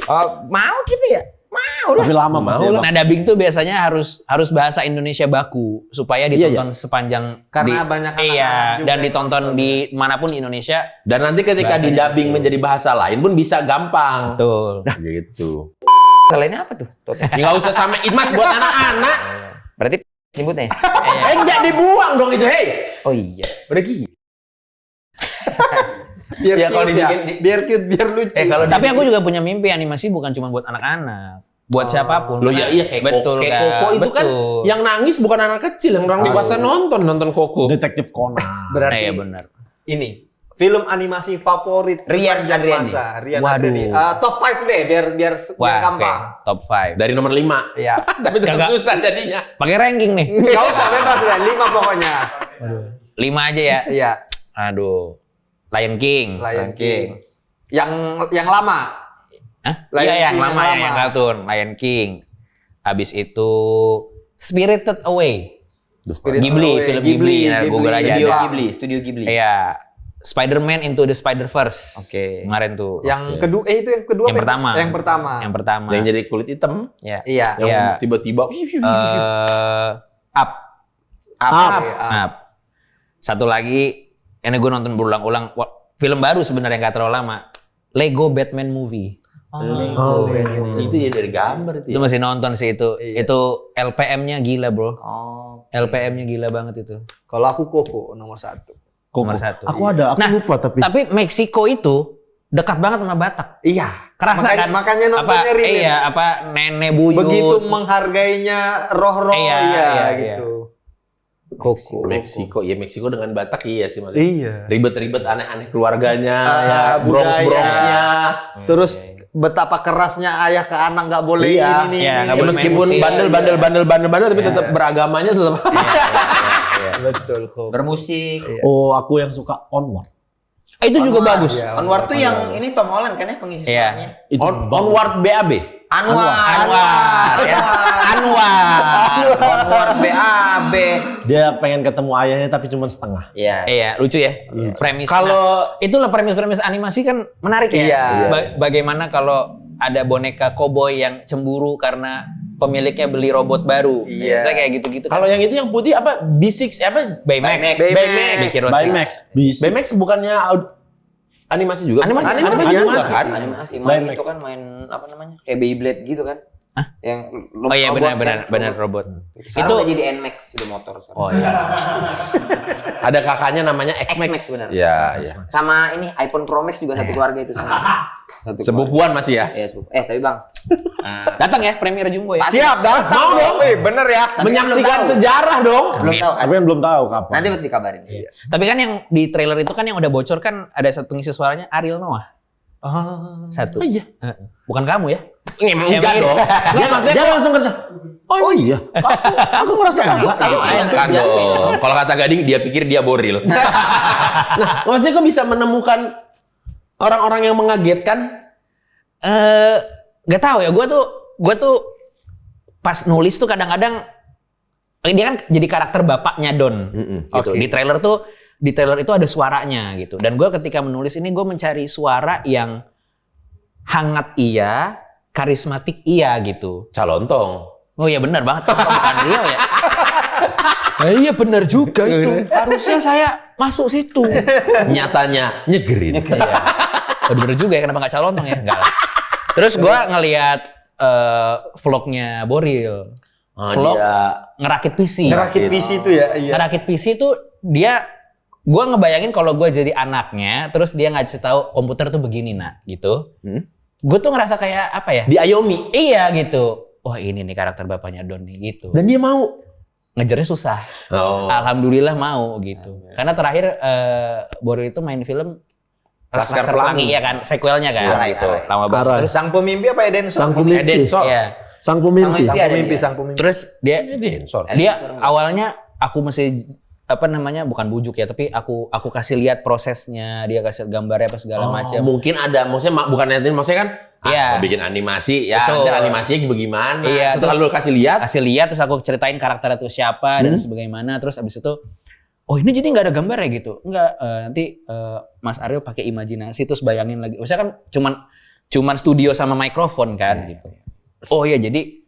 Oh, mau gitu ya? Mau lah. Tapi lama pasti. Mau lah. Nah, dubbing tuh biasanya harus bahasa Indonesia baku supaya ditonton sepanjang Karena banyak anak-anak iya, juga dan yang ditonton nonton. di manapun di Indonesia. Dan nanti ketika Bahasanya didubbing menjadi bahasa lain pun bisa gampang. Betul. Gitu. Selainnya apa tuh? Ya nggak usah sama Idmas buat anak-anak. Berarti nyebutnya. Enggak dibuang dong itu, hei. Oh iya. Udah gini. Biar Ya, kalau cute ya. dibikin- Biar cute, biar lucu. Kalau Tapi aku juga punya mimpi animasi bukan cuma buat anak-anak, buat siapapun. Lo ya iya kayak Betul kayak kan? Koko itu kan Betul. yang nangis bukan anak kecil, yang orang dewasa nonton Koko. Detektif Conan. Berarti Iya benar. ini film animasi favorit Rian sepanjang Adriani. masa. Rian Waduh. Adriani. Top 5 deh biar Wah, gampang. oke. Top 5. Dari nomor 5. Iya. Tapi tetap Kagak. susah jadinya. Pakai ranking nih. Gak usah bebas deh, 5 pokoknya. 5 aja ya. Iya, Aduh. Lion King. Lion King. Yang lama. Hah? Lion Iya yang King lama yang ya, yang lama. kartun. Lion King. Habis itu Spirited Away. Ghibli, Away. film Ghibli. Nah, Google aja Studio ada. Ghibli, Studio Ghibli. Iya. Spider-Man Into the Spider-Verse. Oke. Kemarin tuh. Yang kedua, itu yang kedua. Yang apa? pertama. Yang pertama. Yang pertama. Yang jadi kulit hitam, Ya. Iya. yang Iya. tiba-tiba Up. Up. Satu lagi, ini gue nonton berulang-ulang. Wah, film baru sebenarnya nggak terlalu lama. Lego Batman Movie. Oh, itu ya dari gambar itu. Itu masih nonton sih itu. Iya. Itu LPM-nya gila bro. Oh. LPM-nya gila banget itu. Kalau aku Koko nomor 1. Nomor 1. Aku ada, aku Nah, lupa tapi. Tapi Meksiko itu dekat banget sama Batak. Iya. Kerasa makanya, kan? Makanya nontonnya Apa, relate. iya, apa nenek buyut. Begitu menghargainya roh-roh Iya, iya, iya, gitu. Koko. Meksiko, ya Meksiko dengan Batak iya sih maksudnya. Iya. Ribet-ribet aneh-aneh keluarganya, ya budaya. Bronx-nya. Terus betapa kerasnya ayah ke anak nggak boleh Iya. ini. Iya, ini. nggak boleh main Meskipun musik. bandel, tapi tetap beragamanya tetap. Betul Koko. Bermusik. Oh, aku yang suka Onward. Itu juga Onward, bagus. iya. Onward tuh yang ini Tom Holland kan ya pengisi Iya. suaranya. Itu Onward BAB. Anwar. Ya. Anwar. BAB. dia pengen ketemu ayahnya tapi cuma setengah. Iya. Iya, lucu ya. Premis. Kalau Itulah premis-premis animasi kan menarik ya. Iya. Bagaimana kalau ada boneka koboi yang cemburu karena pemiliknya beli robot baru. Iya. Saya kayak gitu-gitu. kalau yang itu yang putih apa B6 apa Baymax. Baymax. Mickey Rourke. Baymax, bisa. Baymax bukannya animasi juga? Animasi. Animasi juga Animasi. kan? Animasi main Baymax. itu kan main apa namanya? Kayak Beyblade gitu kan. Hah? Yang Oh iya robot benar kan, robot. Sekarang Itu udah jadi NMAX sudah motor sekarang. Oh iya. Ada kakaknya namanya X-Max. X-Max, benar. Iya, iya. Sama ini iPhone Pro Max juga satu keluarga itu sama. Satu Sepupuan masih ya? Iya, sepupu. Tapi Bang, Datang ya premier Jumbo ya. Siap, dah. Mau dong. Bener ya. Menyaksikan belum tahu. sejarah dong. belum tahu kan? Tapi kan belum tahu kapan. Nanti pasti dikabarin. Iya. Tapi kan yang di trailer itu kan yang udah bocor kan ada satu pengisi suaranya Ariel Noah. Satu. Oh iya. Bukan kamu ya? Enggak dong. Dia, dia langsung kerja. Oh, iya. Aku merasa enggak. Kan dong. Kalau kata Gading, dia pikir dia boril. Nah, maksudnya kok bisa menemukan orang-orang yang mengagetkan? Gak tahu ya. Gue tuh pas nulis tuh kadang-kadang dia kan jadi karakter bapaknya Don gitu. Oke. Di trailer itu ada suaranya gitu. Dan gue ketika menulis ini gue mencari suara yang hangat iya, karismatik iya gitu. Calontong. Oh iya benar banget kan bukan Rio ya. Iya benar juga itu. Harusnya saya masuk situ. Nyatanya nyegerin. Oh, bener juga ya, kenapa nggak calontong ya? Enggak lah. Terus gue ngeliat vlognya Boril. Vlog ngerakit PC. Ngerakit PC itu ya. Iya. Ngerakit PC itu gue ngebayangin kalau gue jadi anaknya, terus dia ngasih tahu komputer tuh begini nak, gitu. Gue tuh ngerasa kayak apa ya? Diayomi. Iya gitu. Wah ini nih karakter bapaknya Don nih gitu. Dan dia mau. Ngejarnya susah. Oh. Alhamdulillah mau gitu. Karena terakhir Boril itu main film Laskar Pelangi. iya kan, sequelnya kan. Arai, Gitu. Arai. Lama banget. Terus sang pemimpi apa Eden? Sang pemimpi. Edensor. Iya. Sang pemimpi. Sang pemimpi. Terus dia Edensor. awalnya aku masih bukan bujuk ya, tapi aku kasih lihat prosesnya, dia kasih gambarnya apa segala macam. Mungkin ada, maksudnya bukan nanti, maksudnya kan Iya. mau bikin animasi, ya Betul. nanti animasinya bagaimana. Iya, Setelah lu kasih lihat, terus aku ceritain karakter itu siapa dan sebagaimana, terus abis itu oh ini jadi nggak ada gambar ya gitu. Enggak, nanti Mas Ariel pakai imajinasi terus bayangin lagi. Maksudnya kan cuman studio sama mikrofon kan gitu. Oh iya jadi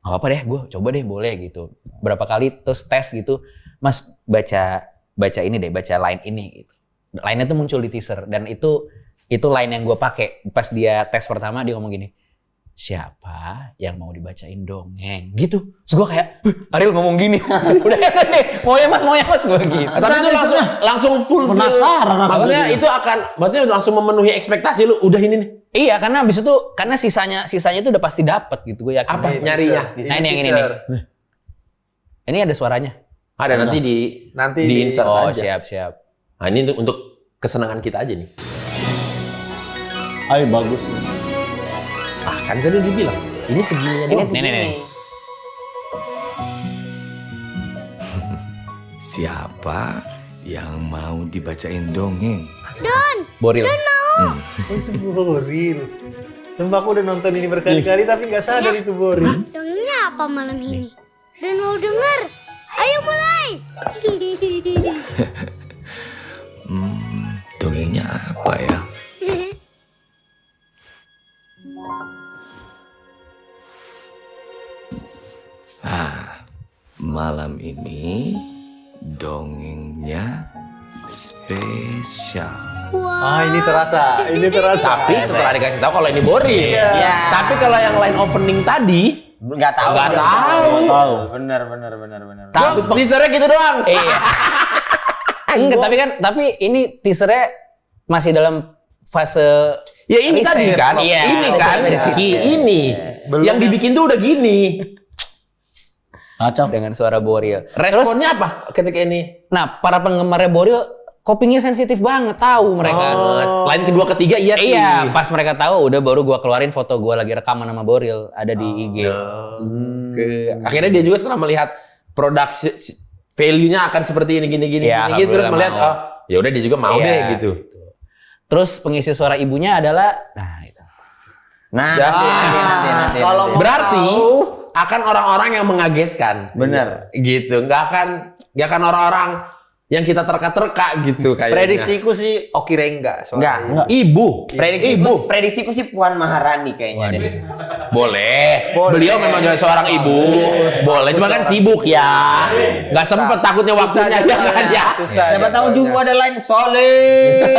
nggak apa deh, gue coba deh boleh gitu. Berapa kali terus tes gitu, Mas baca ini deh, baca line ini gitu. Line-nya tuh muncul di teaser dan itu line yang gue pakai pas dia tes pertama, dia ngomong gini, siapa yang mau dibacain dongeng gitu. Terus gue kayak Ariel ngomong gini, udah deh, mau ya mas gue gitu. tapi itu langsung full Penasaran aku maksudnya jadinya. itu maksudnya langsung memenuhi ekspektasi lu. Udah ini nih. Iya karena abis itu sisanya itu udah pasti dapet gitu, gue yakin. Apa nyarinya? Nah ini yang ini nih. Ini ada suaranya. Ada nanti di insert Oh aja. siap. Nah ini untuk kesenangan kita aja nih. Ayo bagus nih. Kan tadi dibilang ini segininya Ini doang. segini. nih. Siapa yang mau dibacain dongeng? Boril. Boril. Sumpah aku udah nonton ini berkali-kali tapi nggak sadar itu Boril. Dongengnya apa malam ini? Dan mau denger? Ayo mulai! Dongengnya apa ya? Malam ini dongengnya spesial. Ini terasa. Tapi setelah dikasih tahu kalau ini Boril. Iya. Tapi kalau yang line opening tadi Nggak tahu. nggak tahu. Bener. Tapi teasernya gitu doang. Iya. Enggak, tapi ini teasernya masih dalam fase Ya ini riset. tadi kan. Iya. Ini kan. Ini. Yang dibikin tuh udah gini. Kacau. dengan suara Boril. Responnya apa ketika ini? Nah, para penggemarnya Boril kupingnya sensitif banget, tahu mereka. Line kedua ketiga iya sih. Iya, pas mereka tahu udah baru gua keluarin foto gua lagi rekaman sama Boril ada di IG. Akhirnya dia juga setelah melihat produksi value-nya akan seperti ini gini Iya, gitu terus alhamdullah melihat mau. ya udah dia juga mau Iya, deh gitu. Terus pengisi suara ibunya adalah itu. Nanti. Kalau mau Berarti tahu, akan orang-orang yang mengagetkan. Bener. Gitu. Nggak akan orang-orang yang kita terka-terka gitu kayaknya. prediksiku sih Oki Rengga. Enggak. Ibu. Prediksiku sih Puan Maharani kayaknya deh. Boleh. Beliau memang juga seorang ibu. Boleh. Cuma kan sibuk ya. Nggak sempet takutnya waktunya ya kan ya. Susah. Siapa tahu Jumbo ada lain solid.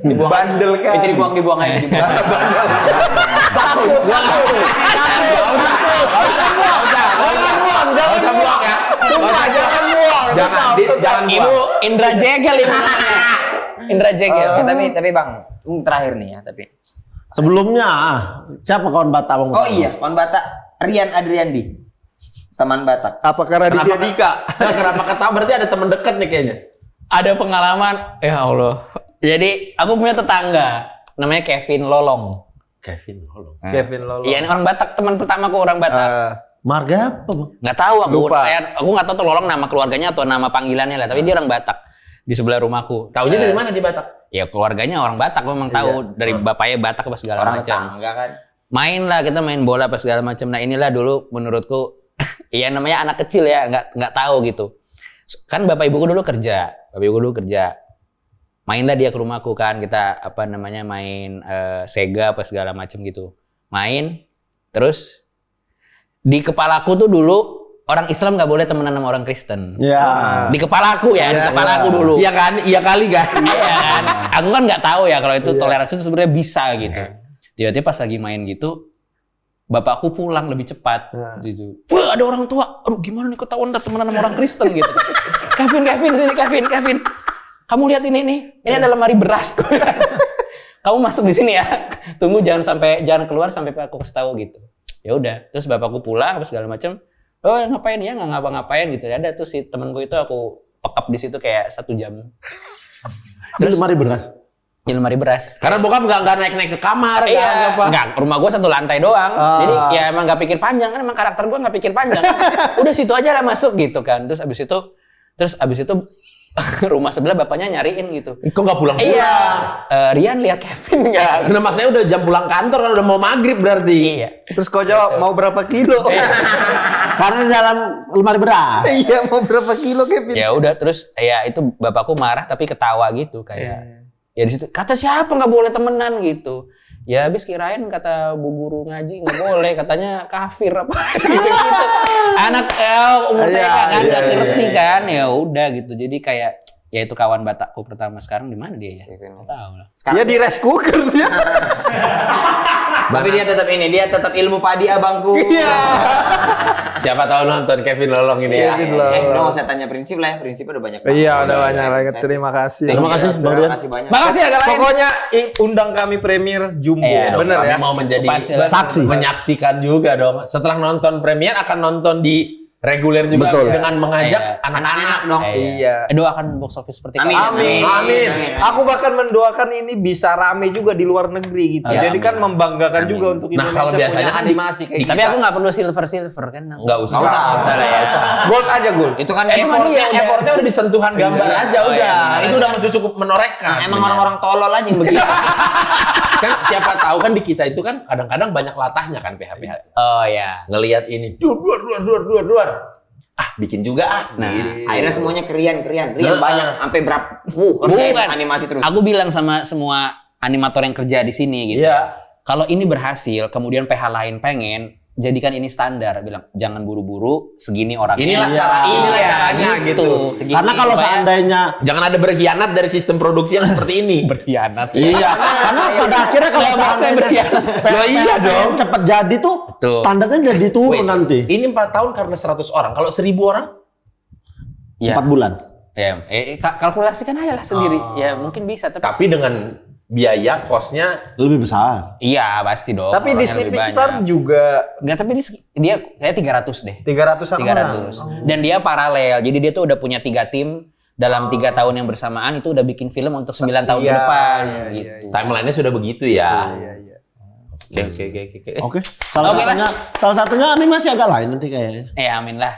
Dibuang bandel kan. Itu dibuang aja. Jangan usah buang ya. Jangan buang. Jangan Ibu buang. Indra Jegel ibu namanya. Indra Jegel. Tapi Bang, terakhir nih ya tapi. Sebelumnya siapa kawan Batak Bang? Oh iya, kawan Batak Rian Adriandi. Teman Batak. Apa karena dia Dika? Nah, kenapa ketawa? Berarti ada teman dekat nih kayaknya. Ada pengalaman, ya Allah. Jadi aku punya tetangga namanya Kevin Lolong. Kevin Lolong. Kevin Lolo. Iya, ini orang Batak, teman pertamaku orang Batak. Marga apa Bang? Nggak tahu aku. Lupa. Aku nggak tahu tuh Lolong nama keluarganya atau nama panggilannya lah. Tapi dia orang Batak di sebelah rumahku. Taunya dari mana di Batak? Ya keluarganya orang Batak. Gue memang tahu dari bapaknya Batak apa segala Orang macam. tetangga kan. main lah, kita main bola apa segala macam. Nah inilah dulu menurutku, ya namanya anak kecil ya, nggak tahu gitu. Kan bapak ibuku dulu kerja, mainlah dia ke rumahku kan, kita main Sega apa segala macam gitu. Main, terus di kepalaku tuh dulu orang Islam nggak boleh temenan sama orang Kristen. Ya. Di kepalaku ya, di kepalaku dulu. Iya kan? Iya kali kan? Iya kan? Aku kan nggak tahu ya kalau itu toleransi itu sebenarnya bisa gitu. Tiba-tiba pas lagi main gitu, bapakku pulang lebih cepat. Gitu. Wah ada orang tua, aduh gimana nih ketahuan temenan sama orang Kristen gitu. Kevin sini Kevin. Kamu lihat ini ada lemari beras. Kamu masuk di sini ya. Tunggu jangan keluar sampai aku kasih tahu gitu. Ya udah, terus bapakku pulang apa segala macam. Oh ngapain ya, nggak ngapa-ngapain gitu. Ada tuh si temanku itu aku pekap di situ kayak 1 jam. Terus lemari beras. Di lemari beras. Karena bokap nggak naik ke kamar. Iya, enggak. Rumah gue 1 lantai doang. Jadi ya emang nggak pikir panjang kan, emang karakter gue nggak pikir panjang. Udah situ aja lah masuk gitu kan. Terus abis itu rumah sebelah bapaknya nyariin gitu. Kok nggak pulang? Iya. Rian lihat Kevin nggak? Karena maksudnya udah jam pulang kantor kan, udah mau maghrib berarti. Iya. Terus kau jawab mau berapa kilo? Karena dalam lemari beras. Iya, mau berapa kilo Kevin? Ya udah terus ya itu bapakku marah tapi ketawa gitu kayak. Ya di situ kata siapa nggak boleh temenan gitu. Ya habis kirain kata bu guru ngaji nggak boleh, katanya kafir apa gitu. Anak umur TK kan nggak ngerti kan, ya udah gitu. Jadi kayak ya itu kawan Batakku pertama. Sekarang di mana dia ya? Nggak tahu lah. Dia di rice cooker dia. Tapi dia tetap ilmu padi abangku. Iya. Siapa tahu nonton Kevin Lolong ini ya. Nggak usah tanya prinsip lah ya, prinsipnya udah banyak banget. Iya, udah banyak banget. Terima kasih. Terima kasih, Bang Rian. Terima kasih banyak. Makasih ya kalian. Pokoknya undang kami premier Jumbo. Iya, Bener Kami ya. mau menjadi Pastilah. Saksi. menyaksikan juga dong. Setelah nonton premier akan nonton di reguler juga Betul. dengan mengajak Iya. anak-anak dong. Iya. Doakan box office seperti Amin. kalian. Amin. Aku bahkan mendoakan ini bisa rame juga di luar negeri gitu. Iya, Jadi kan membanggakan juga untuk Nah, Indonesia kalau biasanya punya kan animasi kayak Tapi aku nggak perlu silver kan. nggak usah. lah ya. gold aja gold. Itu kan Effortnya udah di sentuhan gambar aja Oh, udah. iya. Itu udah cukup menorehkan. emang orang-orang tolol aja yang begitu. Kan siapa tahu kan di kita itu kan kadang-kadang banyak latahnya kan PH-PH. Oh ya. Ngelihat ini, duar. Bikin juga Nah, gitu. Akhirnya semuanya Rian banyak sampai berapa? Bukan. Animasi terus. Aku bilang sama semua animator yang kerja di sini gitu. Iya. Kalau ini berhasil, kemudian PH lain pengen, jadikan ini standar. Bilang jangan buru-buru, segini orangnya. Inilah caranya gitu. Segini. Karena kalau Supaya- seandainya Jangan ada berkhianat dari sistem produksi yang seperti ini. berkhianat. iya, karena pada akhirnya kalau Lah, saya seandainya berkhianat. Loh, iya dong. cepet jadi tuh Betul. standarnya jadi turun Wait, nanti. Ini 4 tahun karena 100 orang. Kalau 1000 orang? Ya. 4 bulan. Ya, kalkulasikan aja lah sendiri. Ya mungkin bisa, Tapi dengan biaya kosnya Lebih besar. iya pasti dong. Tapi orangnya Disney lebih Pixar banyak. juga Enggak, tapi dia kayak 300 deh. 300-an orang. 300. Dan dia paralel. Jadi dia tuh udah punya 3 tim dalam 3 tahun yang bersamaan itu udah bikin film untuk 9 tahun ke Iya, depan iya, gitu. timeline-nya sudah begitu ya. Iya. Oke. Oke. Salah satunya animasi agak lain nanti kayaknya. Amin lah.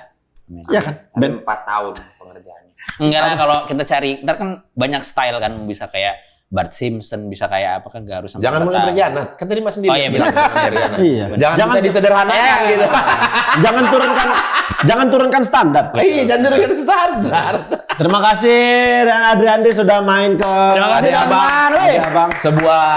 Amin. Iya kan? Ben. 4 tahun pengerjaannya. Enggak lah, kalau kita cari, ntar kan banyak style kan, bisa kayak Bart Simpson, bisa kayak apa kan, nggak harus sama Jangan mulai Batak. berkhianat. Kan tadi Mas sendiri Oh iya, bilang benar. jangan berkhianat. Iya. Jangan bisa disederhanakan gitu. jangan turunkan standar. Iya, jangan turunkan standar. Terima kasih dan Adriandi sudah main ke Terima kasih, Ada Abang. Ada Abang. Sebuah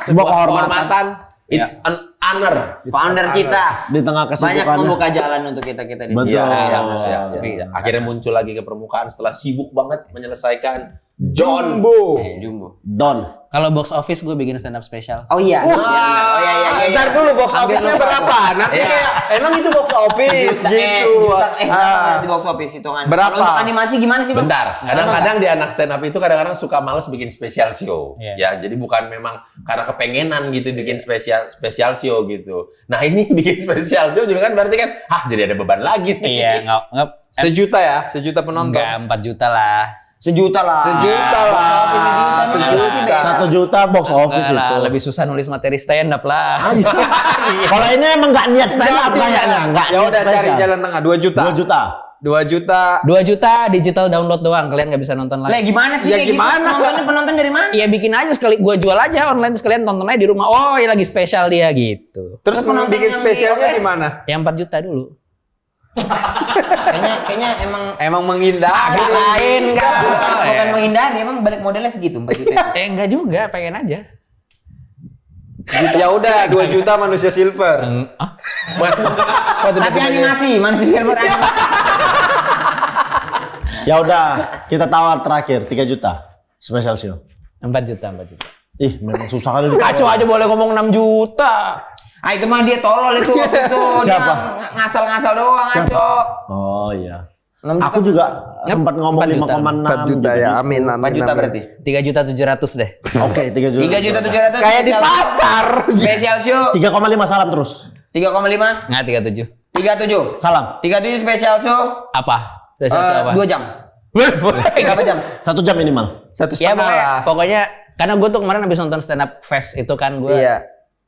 kehormatan. kehormatan. It's an honor. Founder kita Di tengah banyak kesibukannya. membuka jalan untuk kita di Betul. sini. Ya. Akhirnya muncul lagi ke permukaan setelah sibuk banget menyelesaikan Jumbo. Jumbo. Don. Kalau box office gue bikin stand up special. Oh iya. Iya. Ntar dulu box office-nya berapa? Nanti kayak emang itu box office gitu. Di box office hitungan. Berapa? Kalau untuk animasi gimana sih, Bang? Bentar, kadang-kadang di anak stand up itu kadang-kadang suka males bikin special show. Iya. Ya, jadi bukan memang karena kepengenan gitu bikin special show gitu. Nah, ini bikin special show juga kan berarti kan, jadi ada beban lagi nih. Iya, nggak Sejuta ya? Sejuta penonton. enggak 4 juta lah. Sejuta lah. Sejuta lah. Sejuta. 1 juta box office Enggak lah, itu. lebih susah nulis materi stand up lah. Kalau ini emang nggak niat stand up kayaknya, nggak Ya niat udah cari spesial. jalan tengah 2 juta. 2 juta. 2 juta. 2 juta digital download doang, kalian nggak bisa nonton Lah live. gimana sih Ya kayak gimana? gitu? Penonton dari mana? Iya bikin aja sekali, gua jual aja online terus kalian tonton aja di rumah. Oh, ya lagi spesial dia gitu. Terus penonton bikin yang spesialnya di- gimana? Yang 4 juta dulu. Kayaknya Emang menghindari. agak lain kan. Oh, Bukan ya. menghindari, emang balik modalnya segitu 4 juta. Enggak juga, pengen aja. Ya udah 2 juta manusia silver. Mas, Tapi animasi, manusia silver animasi. Ya udah, kita tawar terakhir 3 juta. Special show. 4 juta, 4 juta. Ih, memang susah kali Kacau aja boleh ngomong 6 juta. Ah itu mah dia tolol itu waktu itu. Siapa? Dia ngasal-ngasal doang, Aco. Oh iya. 6 Aku juga sempat ngomong 4 juta. 5,6. 4 juta ya, amin, amin. 4 juta amin. berarti. 3.700.000 deh. Oke, 3 juta. 3 juta 700. Kayak di spesial- pasar. Spesial show 3,5 salam terus. 3,5. Nggak 37. 37. Salam. 37 spesial show. Apa? Spesial show apa? 2 jam. Berapa jam? 1 jam minimal. 1,5 Ya lah. pokoknya karena gue tuh kemarin habis nonton stand up fest itu kan gue Iya.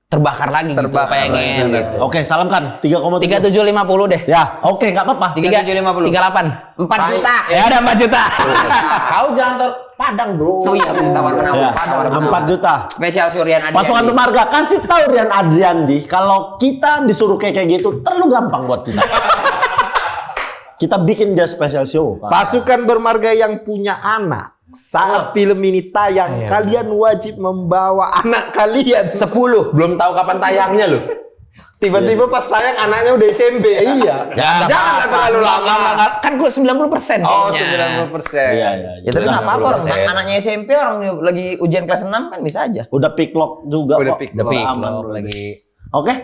terbakar lagi Terbakar gitu pengen lagi. gitu. Oke, salamkan. 3,7. 3750 deh. Ya, oke, nggak apa-apa. 3750. 38. 4 juta. Ya ada 4 juta. kau jangan Padang, Bro. Oh iya, tawar Ya, menawar. 4 juta. Spesial show Rian Adrian. Pasukan Pemarga, kasih tahu Rian Adriandi kalau kita disuruh kayak gitu terlalu gampang buat kita. Kita bikin dia special show. Pasukan bermarga yang punya anak. Saat film ini tayang, Iya. kalian wajib membawa anak kalian 10. Belum tahu kapan tayangnya loh. Tiba-tiba pas tayang anaknya udah SMP. Iya. Ya, Jangan terlalu lama. Kan gue 90%. Oh, kayaknya. 90%. Iya, iya. Ya tapi nggak apa-apa orang 90%. anaknya SMP orang lagi ujian kelas 6 kan bisa aja. Udah pick lock juga Udah kok. pick Udah peak Aman, loh, bro. lagi. Oke.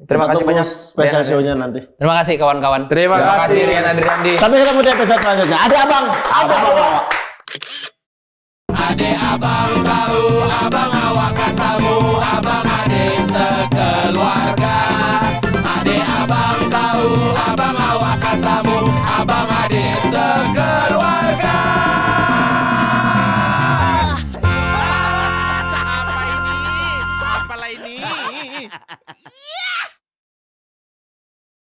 Terima Kita kasih tunggu banyak, special Rian show-nya nanti. Terima kasih kawan-kawan. Terima kasih Rian Adriandi. Sampai ketemu di episode selanjutnya. Ada abang. Ada abang. Ade abang tahu abang